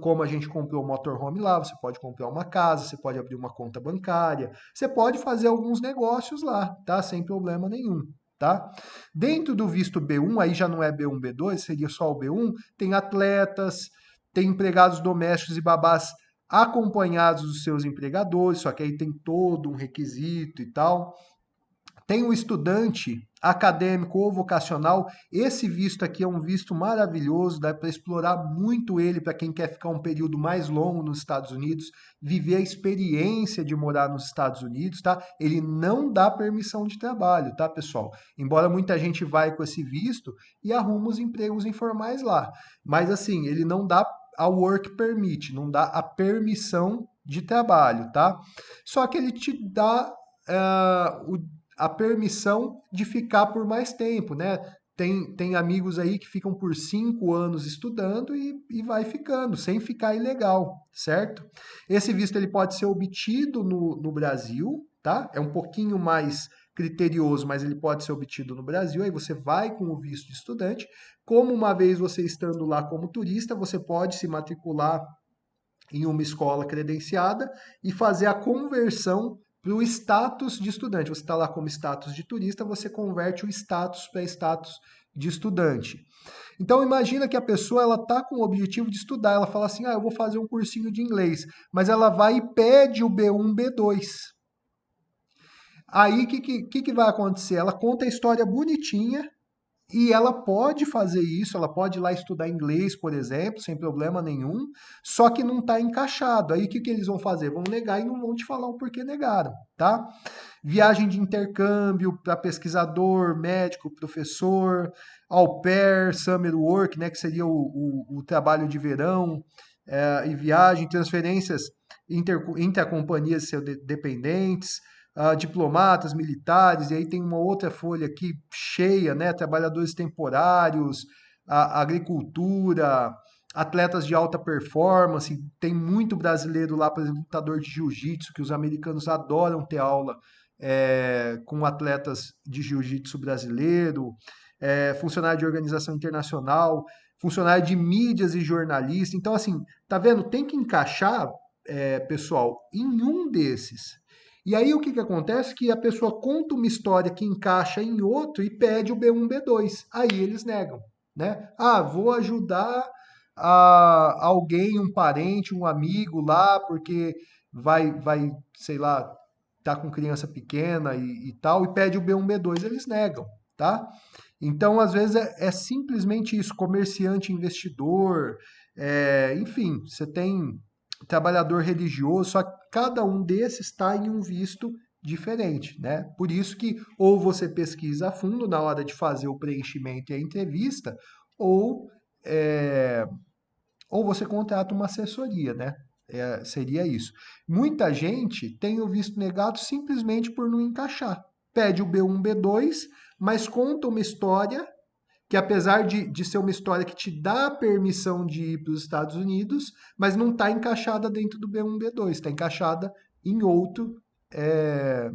como a gente comprou o motorhome lá, você pode comprar uma casa, você pode abrir uma conta bancária, você pode fazer alguns negócios lá, tá? Sem problema nenhum. Tá? Dentro do visto B1, aí já não é B1, B2, seria só o B1, tem atletas, tem empregados domésticos e babás acompanhados dos seus empregadores, só que aí tem todo um requisito e tal. Tem o estudante acadêmico ou vocacional. Esse visto aqui é um visto maravilhoso, dá para explorar muito ele para quem quer ficar um período mais longo nos Estados Unidos, viver a experiência de morar nos Estados Unidos, tá? Ele não dá permissão de trabalho, tá, pessoal? Embora muita gente vai com esse visto e arruma os empregos informais lá. Mas assim, ele não dá a work permit, não dá a permissão de trabalho, tá? Só que ele te dá a permissão de ficar por mais tempo, né? Tem amigos aí que ficam por 5 anos estudando e vai ficando, sem ficar ilegal, certo? Esse visto ele pode ser obtido no Brasil, tá? É um pouquinho mais criterioso, mas ele pode ser obtido no Brasil. Aí você vai com o visto de estudante. Como uma vez você estando lá como turista, você pode se matricular em uma escola credenciada e fazer a conversão para o status de estudante. Você está lá como status de turista, você converte o status para status de estudante. Então imagina que a pessoa ela está com o objetivo de estudar, ela fala assim, eu vou fazer um cursinho de inglês, mas ela vai e pede o B1, B2. Aí o que vai acontecer? Ela conta a história bonitinha, e ela pode fazer isso, ela pode ir lá estudar inglês, por exemplo, sem problema nenhum, só que não está encaixado. Aí o que eles vão fazer? Vão negar e não vão te falar o porquê negaram, tá? viagem de intercâmbio para pesquisador, médico, professor, au pair, summer work, né, que seria o trabalho de verão, e viagem, transferências entre a companhias e seus dependentes, diplomatas, militares, e aí tem uma outra folha aqui cheia, né, trabalhadores temporários, agricultura, atletas de alta performance, tem muito brasileiro lá, por exemplo, lutador de jiu-jitsu, que os americanos adoram ter aula com atletas de jiu-jitsu brasileiro, funcionário de organização internacional, funcionário de mídias e jornalista. Então, assim, tá vendo? Tem que encaixar, pessoal, em um desses. E aí o que que acontece? Que a pessoa conta uma história que encaixa em outro e pede o B1, B2. Aí eles negam, né? Ah, vou ajudar alguém, um parente, um amigo lá, porque vai, sei lá, tá com criança pequena e tal, e pede o B1, B2, eles negam, tá? Então, às vezes, é simplesmente isso, comerciante, investidor, enfim, você tem trabalhador religioso, só que cada um desses está em um visto diferente, né? Por isso que ou você pesquisa a fundo na hora de fazer o preenchimento e a entrevista, ou é, ou você contrata uma assessoria, né? Seria isso. Muita gente tem o visto negado simplesmente por não encaixar. Pede o B1, B2, mas conta uma história que, apesar de ser uma história que te dá a permissão de ir para os Estados Unidos, mas não está encaixada dentro do B1, B2, está encaixada em outro, é,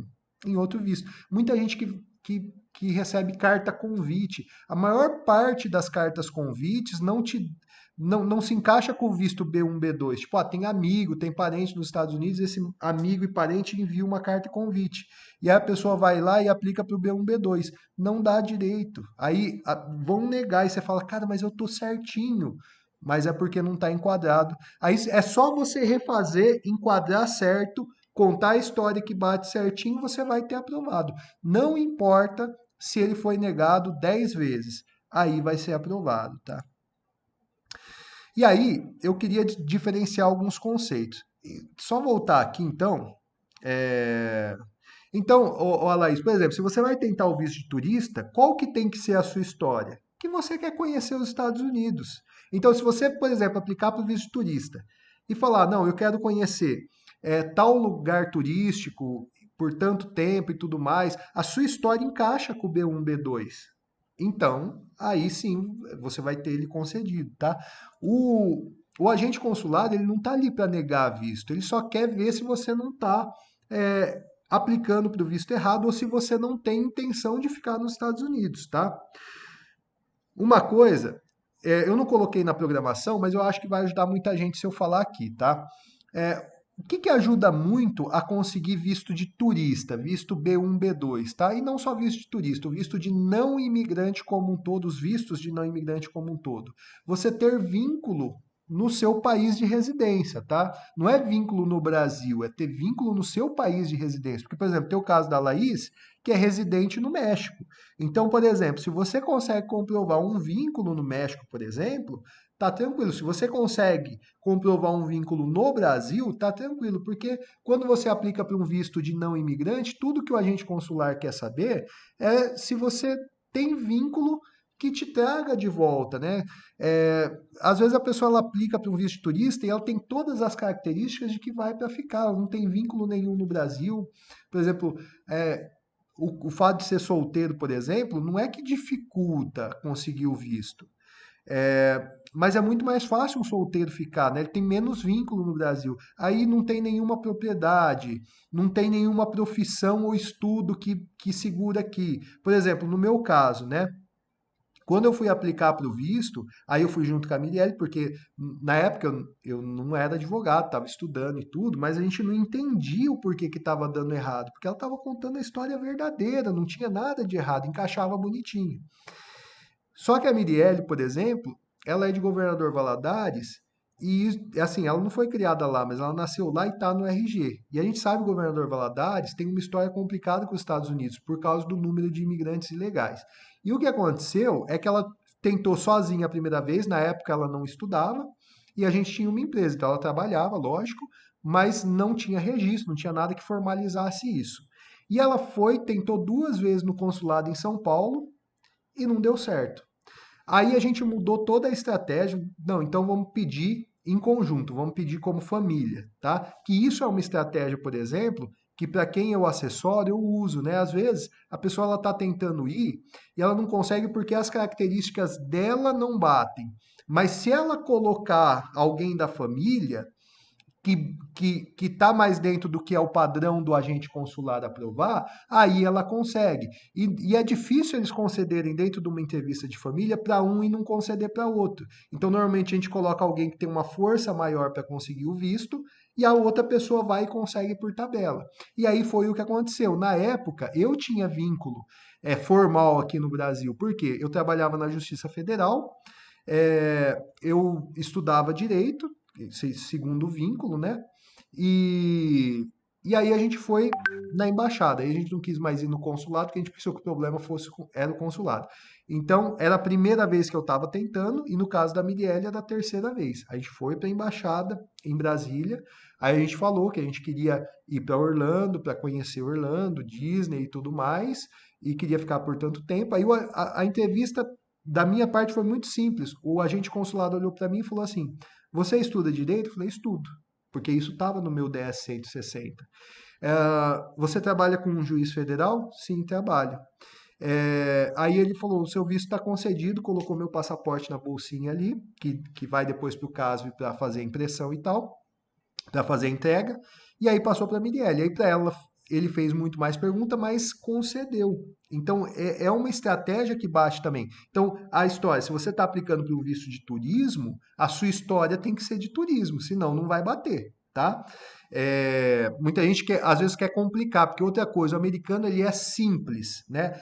em outro visto. Muita gente que recebe carta convite. A maior parte das cartas convites não se encaixa com o visto B1, B2. Tipo, tem amigo, tem parente nos Estados Unidos, esse amigo e parente envia uma carta convite. E aí a pessoa vai lá e aplica para o B1, B2. Não dá direito. Aí vão negar e você fala, cara, mas eu tô certinho. Mas é porque não está enquadrado. Aí é só você refazer, enquadrar certo, contar a história que bate certinho, você vai ter aprovado. Não importa se ele foi negado 10 vezes. Aí vai ser aprovado, tá? E aí, eu queria diferenciar alguns conceitos. Só voltar aqui, então. é, Então, Laís, por exemplo, se você vai tentar o visto de turista, qual que tem que ser a sua história? Que você quer conhecer os Estados Unidos. Então, se você, por exemplo, aplicar para o visto de turista e falar, não, eu quero conhecer tal lugar turístico por tanto tempo e tudo mais, a sua história encaixa com o B1, B2. Então, aí sim, você vai ter ele concedido, tá? O agente consular, ele não está ali para negar visto, ele só quer ver se você não está aplicando para o visto errado ou se você não tem intenção de ficar nos Estados Unidos, tá? Uma coisa, eu não coloquei na programação, mas eu acho que vai ajudar muita gente se eu falar aqui, tá? O que que ajuda muito a conseguir visto de turista, visto B1, B2, tá? E não só visto de turista, o visto de não imigrante como um todo, os vistos de não imigrante como um todo. Você ter vínculo no seu país de residência, tá? Não é vínculo no Brasil, é ter vínculo no seu país de residência. Porque, por exemplo, tem o caso da Laís, que é residente no México. Então, por exemplo, se você consegue comprovar um vínculo no México, por exemplo, tá tranquilo. Se você consegue comprovar um vínculo no Brasil, tá tranquilo, porque quando você aplica para um visto de não imigrante, tudo que o agente consular quer saber é se você tem vínculo que te traga de volta, né? Às vezes a pessoa ela aplica para um visto de turista e ela tem todas as características de que vai para ficar, ela não tem vínculo nenhum no Brasil. Por exemplo, o fato de ser solteiro, por exemplo, não é que dificulta conseguir o visto. Mas é muito mais fácil um solteiro ficar, né? Ele tem menos vínculo no Brasil. Aí não tem nenhuma propriedade, não tem nenhuma profissão ou estudo que segura aqui. Por exemplo, no meu caso, né? Quando eu fui aplicar para o visto, aí eu fui junto com a Mirelle, porque na época eu não era advogado, estava estudando e tudo, mas a gente não entendia o porquê que estava dando errado, porque ela estava contando a história verdadeira, não tinha nada de errado, encaixava bonitinho. Só que a Mirielle, por exemplo, ela é de Governador Valadares e, assim, ela não foi criada lá, mas ela nasceu lá e está no RG. E a gente sabe que o Governador Valadares tem uma história complicada com os Estados Unidos por causa do número de imigrantes ilegais. E o que aconteceu é que ela tentou sozinha a primeira vez, na época ela não estudava, e a gente tinha uma empresa, então ela trabalhava, lógico, mas não tinha registro, não tinha nada que formalizasse isso. E ela foi, tentou 2 vezes no consulado em São Paulo e não deu certo. Aí a gente mudou toda a estratégia. Não, então vamos pedir em conjunto, vamos pedir como família, tá? Que isso é uma estratégia, por exemplo, que para quem eu assessoro, eu uso, né? Às vezes a pessoa ela tá tentando ir e ela não consegue porque as características dela não batem. Mas se ela colocar alguém da família, que está mais dentro do que é o padrão do agente consular aprovar, aí ela consegue. E é difícil eles concederem dentro de uma entrevista de família para um e não conceder para outro. Então, normalmente, a gente coloca alguém que tem uma força maior para conseguir o visto e a outra pessoa vai e consegue por tabela. E aí foi o que aconteceu. Na época, eu tinha vínculo formal aqui no Brasil, porque eu trabalhava na Justiça Federal, eu estudava direito, segundo vínculo, né? E, e aí a gente foi na embaixada. Aí a gente não quis mais ir no consulado, porque a gente pensou que o problema era o consulado. Então, era a primeira vez que eu estava tentando, e no caso da Mirielle, era a terceira vez. A gente foi para a embaixada em Brasília. Aí a gente falou que a gente queria ir para Orlando, para conhecer Orlando, Disney e tudo mais, e queria ficar por tanto tempo. Aí a entrevista da minha parte foi muito simples. O agente consulado olhou para mim e falou assim: Você estuda direito? Eu falei: Estudo, porque isso estava no meu DS 160. Você trabalha com um juiz federal? Sim, trabalho. Aí ele falou: O seu visto está concedido, colocou meu passaporte na bolsinha ali, que vai depois para o caso para fazer a impressão e tal, para fazer a entrega, e aí passou para a Mirielle. Aí para ela ele fez muito mais pergunta, mas concedeu. Então é uma estratégia que bate também. Então a história, se você está aplicando para o visto de turismo, a sua história tem que ser de turismo, senão não vai bater, tá? Muita gente às vezes quer complicar, porque outra coisa, o americano ele é simples, né?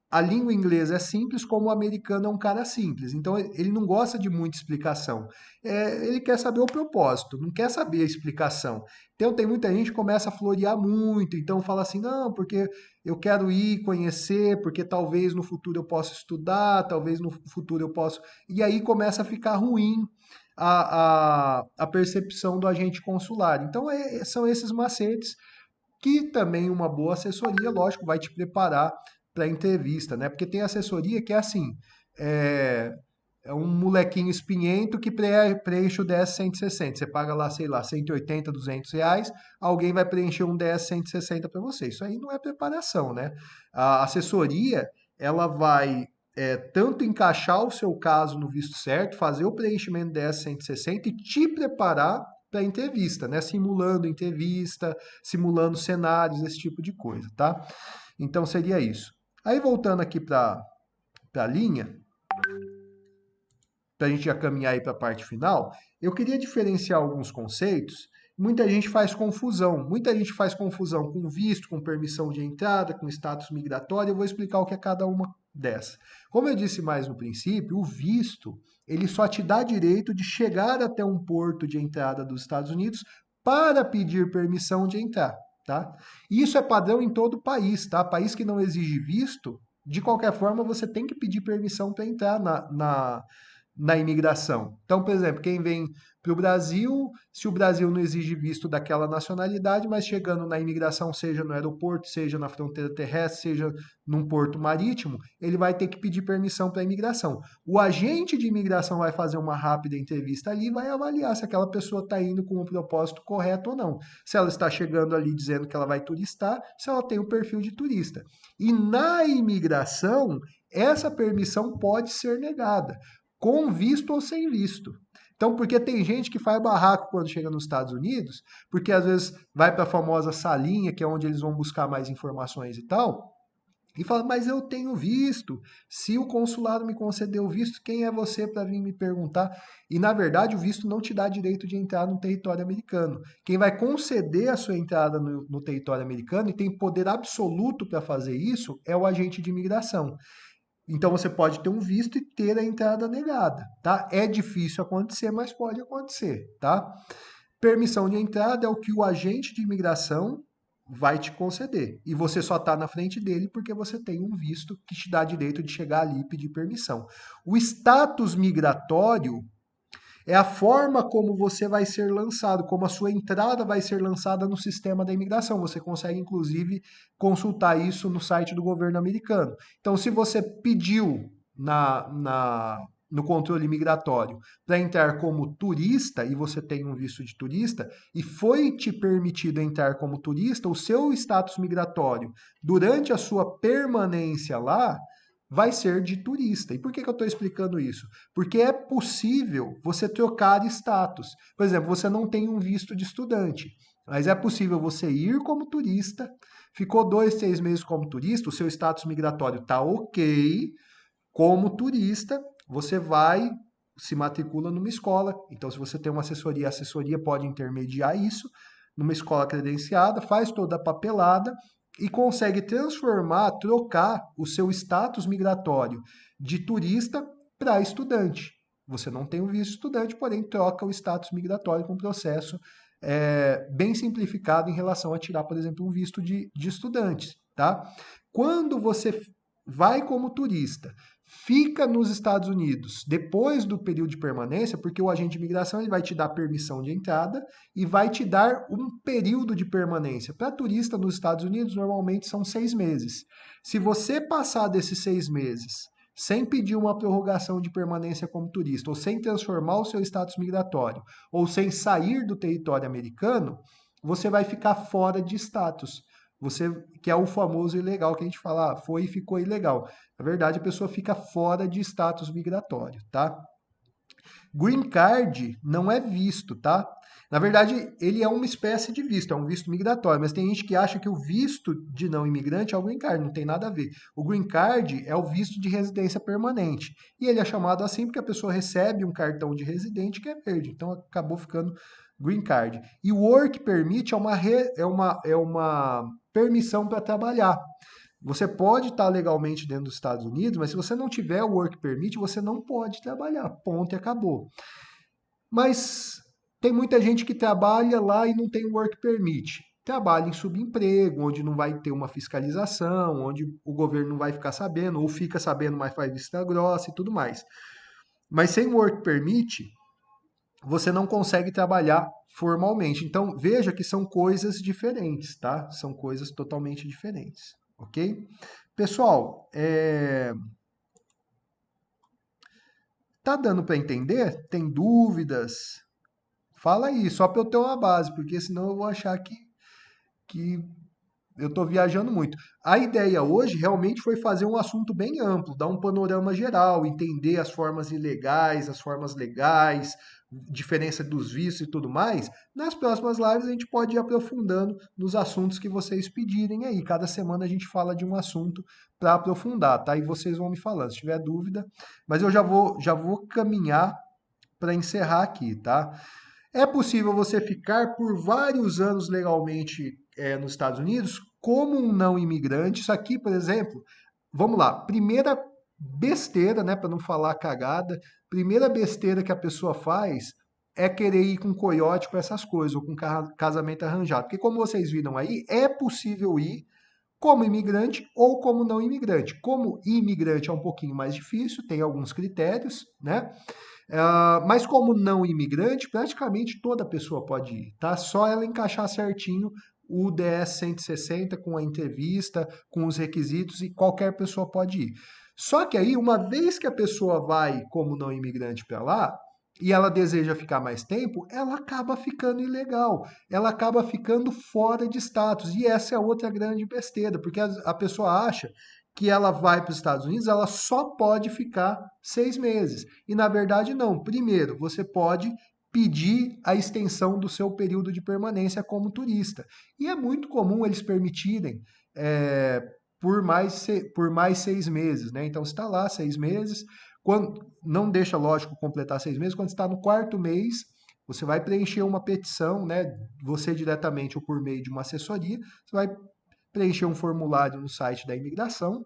A língua inglesa é simples, como o americano é um cara simples. Então, ele não gosta de muita explicação. Ele quer saber o propósito, não quer saber a explicação. Então, tem muita gente que começa a florear muito. Então, fala assim, não, porque eu quero ir conhecer, porque talvez no futuro eu possa estudar, talvez no futuro eu possa... E aí começa a ficar ruim a percepção do agente consular. Então, são esses macetes que também uma boa assessoria, lógico, vai te preparar para a entrevista, né? Porque tem assessoria que é assim, é, é um molequinho espinhento que preenche o DS 160. Você paga lá, sei lá, 180, R$ 200, alguém vai preencher um DS 160 para você. Isso aí não é preparação, né? A assessoria, ela vai tanto encaixar o seu caso no visto certo, fazer o preenchimento do DS 160 e te preparar para a entrevista, né? Simulando entrevista, simulando cenários, esse tipo de coisa, tá? Então seria isso. Aí voltando aqui para a linha, para a gente já caminhar aí para a parte final, eu queria diferenciar alguns conceitos. Muita gente faz confusão. Muita gente faz confusão com visto, com permissão de entrada, com status migratório. Eu vou explicar o que é cada uma dessa. Como eu disse mais no princípio, o visto ele só te dá direito de chegar até um porto de entrada dos Estados Unidos para pedir permissão de entrar, tá? E isso é padrão em todo o país, tá? País que não exige visto, de qualquer forma, você tem que pedir permissão para entrar na imigração. Então, por exemplo, quem vem para o Brasil, se o Brasil não exige visto daquela nacionalidade, mas chegando na imigração, seja no aeroporto, seja na fronteira terrestre, seja num porto marítimo, ele vai ter que pedir permissão para a imigração. O agente de imigração vai fazer uma rápida entrevista ali e vai avaliar se aquela pessoa está indo com o propósito correto ou não. Se ela está chegando ali dizendo que ela vai turistar, se ela tem o perfil de turista. E na imigração, essa permissão pode ser negada com visto ou sem visto. Então, porque tem gente que faz barraco quando chega nos Estados Unidos, porque às vezes vai para a famosa salinha, que é onde eles vão buscar mais informações e tal, e fala, mas eu tenho visto. Se o consulado me concedeu o visto, quem é você para vir me perguntar? E na verdade, o visto não te dá direito de entrar no território americano. Quem vai conceder a sua entrada no território americano e tem poder absoluto para fazer isso é o agente de imigração. Então você pode ter um visto e ter a entrada negada, tá? É difícil acontecer, mas pode acontecer, tá? Permissão de entrada é o que o agente de imigração vai te conceder. E você só está na frente dele porque você tem um visto que te dá direito de chegar ali e pedir permissão. O status migratório É a forma como você vai ser lançado, como a sua entrada vai ser lançada no sistema da imigração. Você consegue, inclusive, consultar isso no site do governo americano. Então, se você pediu no controle migratório para entrar como turista e você tem um visto de turista e foi te permitido entrar como turista, o seu status migratório durante a sua permanência lá vai ser de turista. E por que eu estou explicando isso? Porque é possível você trocar status. Por exemplo, você não tem um visto de estudante, mas é possível você ir como turista, ficou 2, 3 meses como turista, o seu status migratório está ok, como turista, você vai, se matricula numa escola. Então, se você tem uma assessoria, a assessoria pode intermediar isso numa escola credenciada, faz toda a papelada e consegue transformar, trocar o seu status migratório de turista para estudante. Você não tem o visto estudante, porém troca o status migratório com um processo bem simplificado em relação a tirar, por exemplo, um visto de estudantes, tá? Quando você vai como turista, fica nos Estados Unidos depois do período de permanência, porque o agente de imigração ele vai te dar permissão de entrada e vai te dar um período de permanência. Para turista nos Estados Unidos, normalmente são 6 meses. Se você passar desses 6 meses sem pedir uma prorrogação de permanência como turista, ou sem transformar o seu status migratório, ou sem sair do território americano, você vai ficar fora de status. Você, que é o famoso ilegal que a gente fala, foi e ficou ilegal. Na verdade, a pessoa fica fora de status migratório, tá? Green Card não é visto, tá? Na verdade, ele é uma espécie de visto, é um visto migratório, mas tem gente que acha que o visto de não imigrante é o Green Card, não tem nada a ver. O Green Card é o visto de residência permanente, e ele é chamado assim porque a pessoa recebe um cartão de residente que é verde, então acabou ficando Green Card. E o Work Permit é uma permissão para trabalhar. Você pode estar legalmente dentro dos Estados Unidos, mas se você não tiver o Work Permit, você não pode trabalhar. Ponto e acabou. Mas tem muita gente que trabalha lá e não tem Work Permit. Trabalha em subemprego, onde não vai ter uma fiscalização, onde o governo não vai ficar sabendo, ou fica sabendo, mas faz vista grossa e tudo mais. Mas sem Work Permit, você não consegue trabalhar formalmente. Então, veja que são coisas diferentes, tá? São coisas totalmente diferentes, ok? Pessoal, tá dando para entender? Tem dúvidas? Fala aí, só para eu ter uma base, porque senão eu vou achar que eu estou viajando muito. A ideia hoje realmente foi fazer um assunto bem amplo, dar um panorama geral, entender as formas ilegais, as formas legais, diferença dos vistos e tudo mais. Nas próximas lives a gente pode ir aprofundando nos assuntos que vocês pedirem aí. Cada semana a gente fala de um assunto para aprofundar, tá? E vocês vão me falando, se tiver dúvida. Mas eu já vou caminhar para encerrar aqui, tá? É possível você ficar por vários anos legalmente nos Estados Unidos como um não imigrante. Isso aqui, por exemplo, vamos lá, primeira besteira, né, para não falar cagada, primeira besteira que a pessoa faz é querer ir com coiote com essas coisas, ou com casamento arranjado. Porque como vocês viram aí, é possível ir como imigrante ou como não imigrante. Como imigrante é um pouquinho mais difícil, tem alguns critérios, né? Mas como não imigrante, praticamente toda pessoa pode ir, tá? Só ela encaixar certinho o DS 160 com a entrevista, com os requisitos e qualquer pessoa pode ir. Só que aí, uma vez que a pessoa vai como não imigrante para lá, e ela deseja ficar mais tempo, ela acaba ficando ilegal, ela acaba ficando fora de status. E essa é outra grande besteira, porque a pessoa acha que ela vai para os Estados Unidos, ela só pode ficar 6 meses. E na verdade, não. Primeiro, você pode pedir a extensão do seu período de permanência como turista. E é muito comum eles permitirem por mais 6 meses, né? Então, você está lá 6 meses, não deixa, lógico, completar 6 meses, quando está no quarto mês, você vai preencher uma petição, né? Você diretamente ou por meio de uma assessoria, você vai preencher um formulário no site da imigração,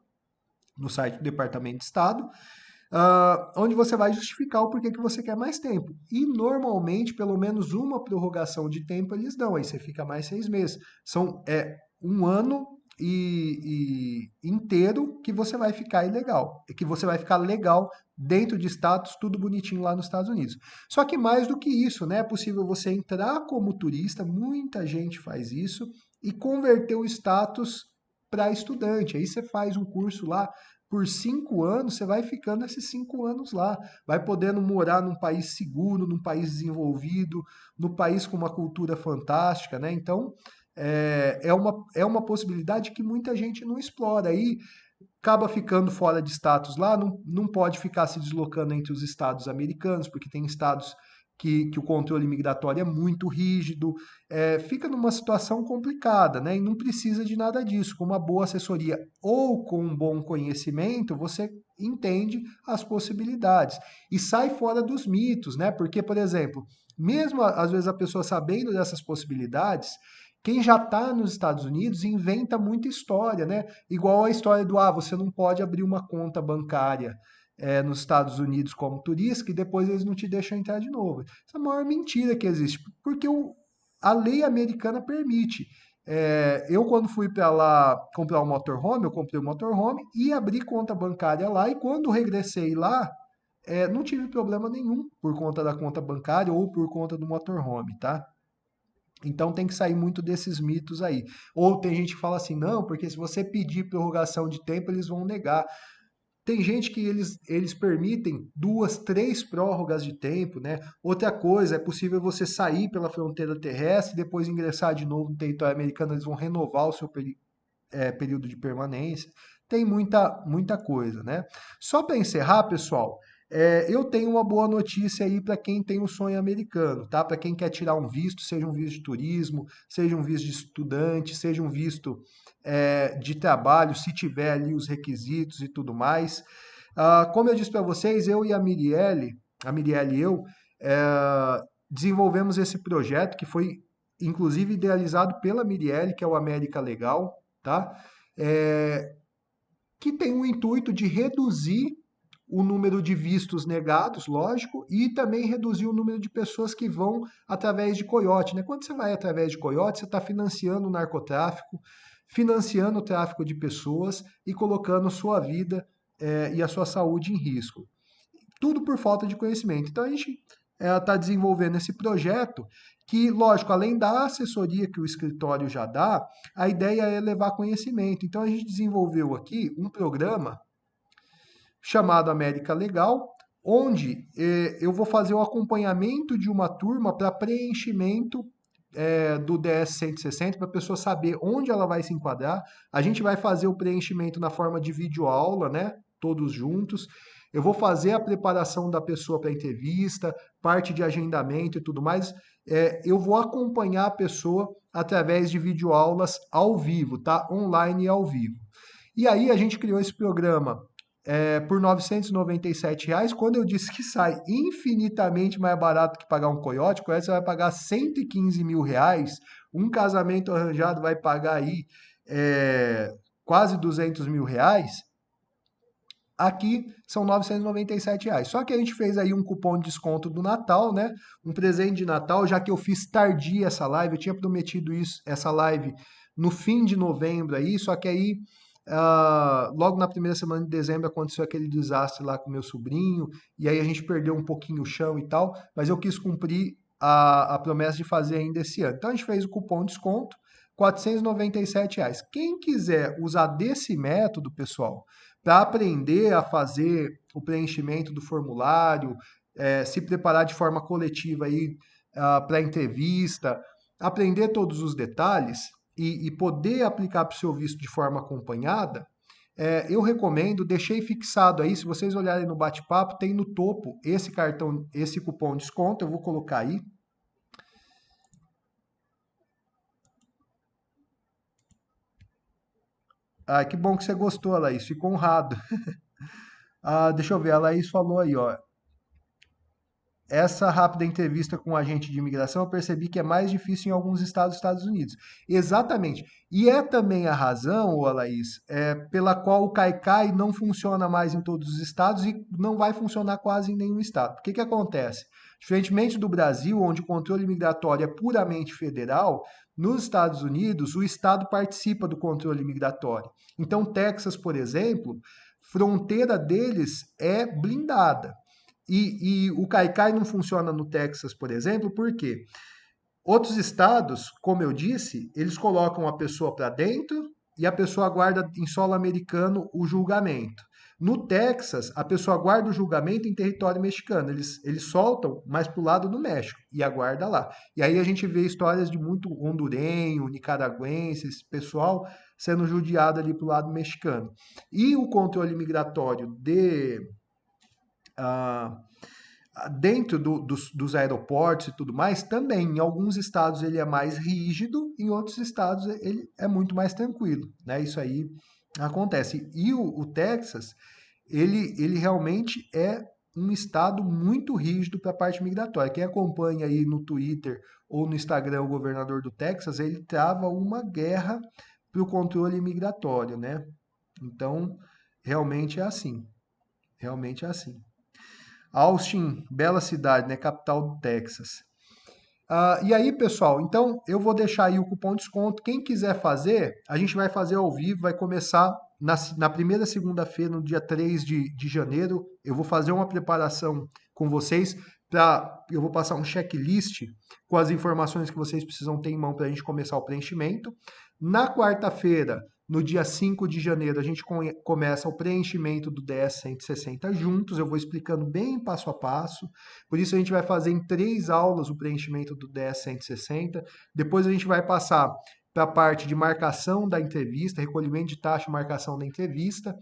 no site do Departamento de Estado, onde você vai justificar o porquê que você quer mais tempo. E normalmente, pelo menos uma prorrogação de tempo eles dão, aí você fica mais 6 meses. São 1 ano inteiro que você vai ficar ilegal, que você vai ficar legal dentro de status, tudo bonitinho lá nos Estados Unidos. Só que mais do que isso, né? É possível você entrar como turista, muita gente faz isso, e converter o status para estudante. Aí você faz um curso lá por 5 anos, você vai ficando esses 5 anos lá, vai podendo morar num país seguro, num país desenvolvido, no país com uma cultura fantástica, né? Então, é uma possibilidade que muita gente não explora. Aí acaba ficando fora de status lá, não pode ficar se deslocando entre os estados americanos, porque tem estados que o controle migratório é muito rígido, fica numa situação complicada, né? E não precisa de nada disso. Com uma boa assessoria ou com um bom conhecimento, você entende as possibilidades e sai fora dos mitos, né? Porque, por exemplo, mesmo às vezes a pessoa sabendo dessas possibilidades, quem já está nos Estados Unidos inventa muita história, né? Igual a história do, você não pode abrir uma conta bancária nos Estados Unidos como turista, e depois eles não te deixam entrar de novo. Essa é a maior mentira que existe, porque a lei americana permite. Eu, quando fui para lá comprar um motorhome, eu comprei um motorhome e abri conta bancária lá, e quando regressei lá, não tive problema nenhum por conta da conta bancária ou por conta do motorhome, tá? Então tem que sair muito desses mitos aí. Ou tem gente que fala assim, não, porque se você pedir prorrogação de tempo, eles vão negar. Tem gente que eles permitem 2, 3 prórrogas de tempo, né? Outra coisa, é possível você sair pela fronteira terrestre e depois ingressar de novo no território americano, eles vão renovar o seu período de permanência. Tem muita coisa, né? Só para encerrar, pessoal, eu tenho uma boa notícia aí para quem tem um sonho americano, tá? Para quem quer tirar um visto, seja um visto de turismo, seja um visto de estudante, seja um visto de trabalho, se tiver ali os requisitos e tudo mais. Como eu disse para vocês, eu e a Mirielle e eu, desenvolvemos esse projeto que foi inclusive idealizado pela Mirielle, que é o América Legal, tá? É, que tem o intuito de reduzir o número de vistos negados, lógico, e também reduzir o número de pessoas que vão através de coiote, né? Quando você vai através de coiote, você está financiando o narcotráfico, financiando o tráfico de pessoas e colocando sua vida e a sua saúde em risco. Tudo por falta de conhecimento. Então a gente está desenvolvendo esse projeto que, lógico, além da assessoria que o escritório já dá, a ideia é levar conhecimento. Então a gente desenvolveu aqui um programa chamado América Legal, onde eu vou fazer o acompanhamento de uma turma para preenchimento do DS 160 para a pessoa saber onde ela vai se enquadrar. A gente vai fazer o preenchimento na forma de videoaula, né? Todos juntos. Eu vou fazer a preparação da pessoa para a entrevista, parte de agendamento e tudo mais. Eu vou acompanhar a pessoa através de videoaulas ao vivo, tá? Online e ao vivo. E aí a gente criou esse programa por R$ 997. Quando eu disse que sai infinitamente mais barato que pagar um coiote você vai pagar R$ 115 mil. Um casamento arranjado vai pagar aí quase R$ 200 mil. Aqui são R$ 997. Só que a gente fez aí um cupom de desconto do Natal, né? Um presente de Natal, já que eu fiz tardia essa live, eu tinha prometido essa live no fim de novembro aí, só que aí logo na primeira semana de dezembro aconteceu aquele desastre lá com meu sobrinho, e aí a gente perdeu um pouquinho o chão e tal, mas eu quis cumprir a promessa de fazer ainda esse ano. Então a gente fez o cupom de desconto, R$ 497. Quem quiser usar desse método, pessoal, para aprender a fazer o preenchimento do formulário, se preparar de forma coletiva aí para a entrevista, aprender todos os detalhes e poder aplicar para o seu visto de forma acompanhada, eu recomendo, deixei fixado aí, se vocês olharem no bate-papo, tem no topo esse cartão, esse cupom de desconto, eu vou colocar aí. Ah, que bom que você gostou, Laís, fico honrado. Deixa eu ver, a Laís falou aí, ó. essa rápida entrevista com o agente de imigração, eu percebi que é mais difícil em alguns estados dos Estados Unidos. Exatamente. E é também a razão, ô Laís, pela qual o Caicai não funciona mais em todos os estados e não vai funcionar quase em nenhum estado. O que que acontece? Diferentemente do Brasil, onde o controle migratório é puramente federal, nos Estados Unidos, o estado participa do controle migratório. Então, Texas, por exemplo, fronteira deles é blindada. E o Caicai não funciona no Texas, por exemplo, por quê? Outros estados, como eu disse, eles colocam a pessoa para dentro e a pessoa aguarda em solo americano o julgamento. No Texas, a pessoa aguarda o julgamento em território mexicano. Eles soltam mais para o lado do México e aguarda lá. E aí a gente vê histórias de muito hondurenho, nicaragüense, esse pessoal sendo judiado ali para o lado mexicano. E o controle migratório ah, dentro dos aeroportos e tudo mais, também em alguns estados ele é mais rígido, em outros estados ele é muito mais tranquilo, né? Isso aí acontece. E o Texas, ele realmente é um estado muito rígido para a parte migratória. Quem acompanha aí no Twitter ou no Instagram o governador do Texas, ele trava uma guerra para o controle migratório, né? Então, realmente é assim. Realmente é assim. Austin, bela cidade, né? Capital do Texas. E aí, pessoal, então eu vou deixar aí o cupom de desconto. Quem quiser fazer, a gente vai fazer ao vivo, vai começar na primeira segunda-feira, no dia 3 de janeiro. Eu vou fazer uma preparação com vocês. Eu vou passar um checklist com as informações que vocês precisam ter em mão para a gente começar o preenchimento. Na quarta-feira, no dia 5 de janeiro, a gente começa o preenchimento do DS 160 juntos. Eu vou explicando bem passo a passo. Por isso, a gente vai fazer em 3 aulas o preenchimento do DS 160. Depois, a gente vai passar para a parte de marcação da entrevista, recolhimento de taxa e marcação da entrevista.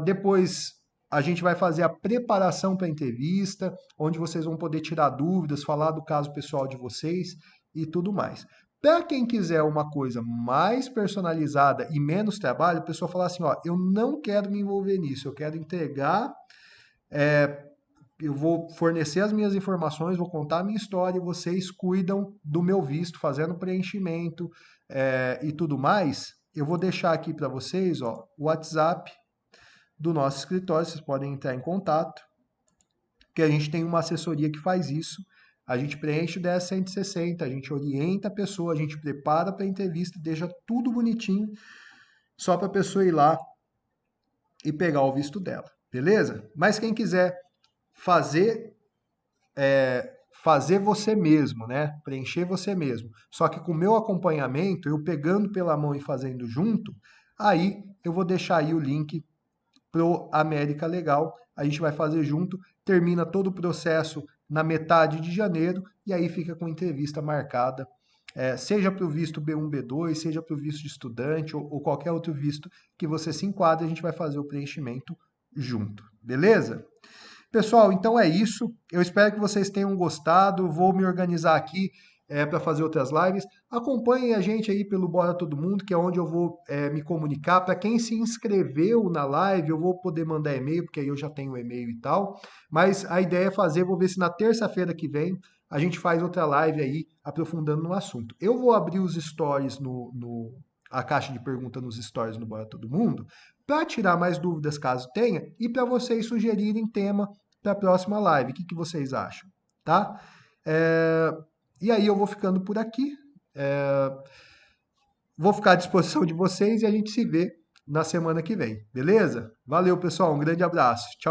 Depois, a gente vai fazer a preparação para a entrevista, onde vocês vão poder tirar dúvidas, falar do caso pessoal de vocês e tudo mais. Para quem quiser uma coisa mais personalizada e menos trabalho, a pessoa fala assim, ó, eu não quero me envolver nisso, eu quero entregar, eu vou fornecer as minhas informações, vou contar a minha história e vocês cuidam do meu visto, fazendo preenchimento e tudo mais. Eu vou deixar aqui para vocês, ó, o WhatsApp do nosso escritório, vocês podem entrar em contato, que a gente tem uma assessoria que faz isso. A gente preenche o DS 160, a gente orienta a pessoa, a gente prepara para a entrevista, deixa tudo bonitinho, só para a pessoa ir lá e pegar o visto dela, beleza? Mas quem quiser fazer fazer você mesmo, né? Preencher você mesmo. Só que com o meu acompanhamento, eu pegando pela mão e fazendo junto, aí eu vou deixar aí o link pro América Legal. A gente vai fazer junto, termina todo o processo na metade de janeiro e aí fica com entrevista marcada, seja para o visto B1, B2, seja para o visto de estudante ou qualquer outro visto que você se enquadre, a gente vai fazer o preenchimento junto, beleza? Pessoal, então é isso. Eu espero que vocês tenham gostado. Vou me organizar aqui para fazer outras lives. Acompanhem a gente aí pelo Bora Todo Mundo, que é onde eu vou me comunicar. Para quem se inscreveu na live, eu vou poder mandar e-mail, porque aí eu já tenho e-mail e tal. Mas a ideia é fazer, vou ver se na terça-feira que vem a gente faz outra live aí, aprofundando no assunto. Eu vou abrir os stories a caixa de pergunta nos stories no Bora Todo Mundo, para tirar mais dúvidas caso tenha, e para vocês sugerirem tema para a próxima live. O que vocês acham? Tá? E aí eu vou ficando por aqui. Vou ficar à disposição de vocês e a gente se vê na semana que vem. Beleza? Valeu, pessoal. Um grande abraço. Tchau.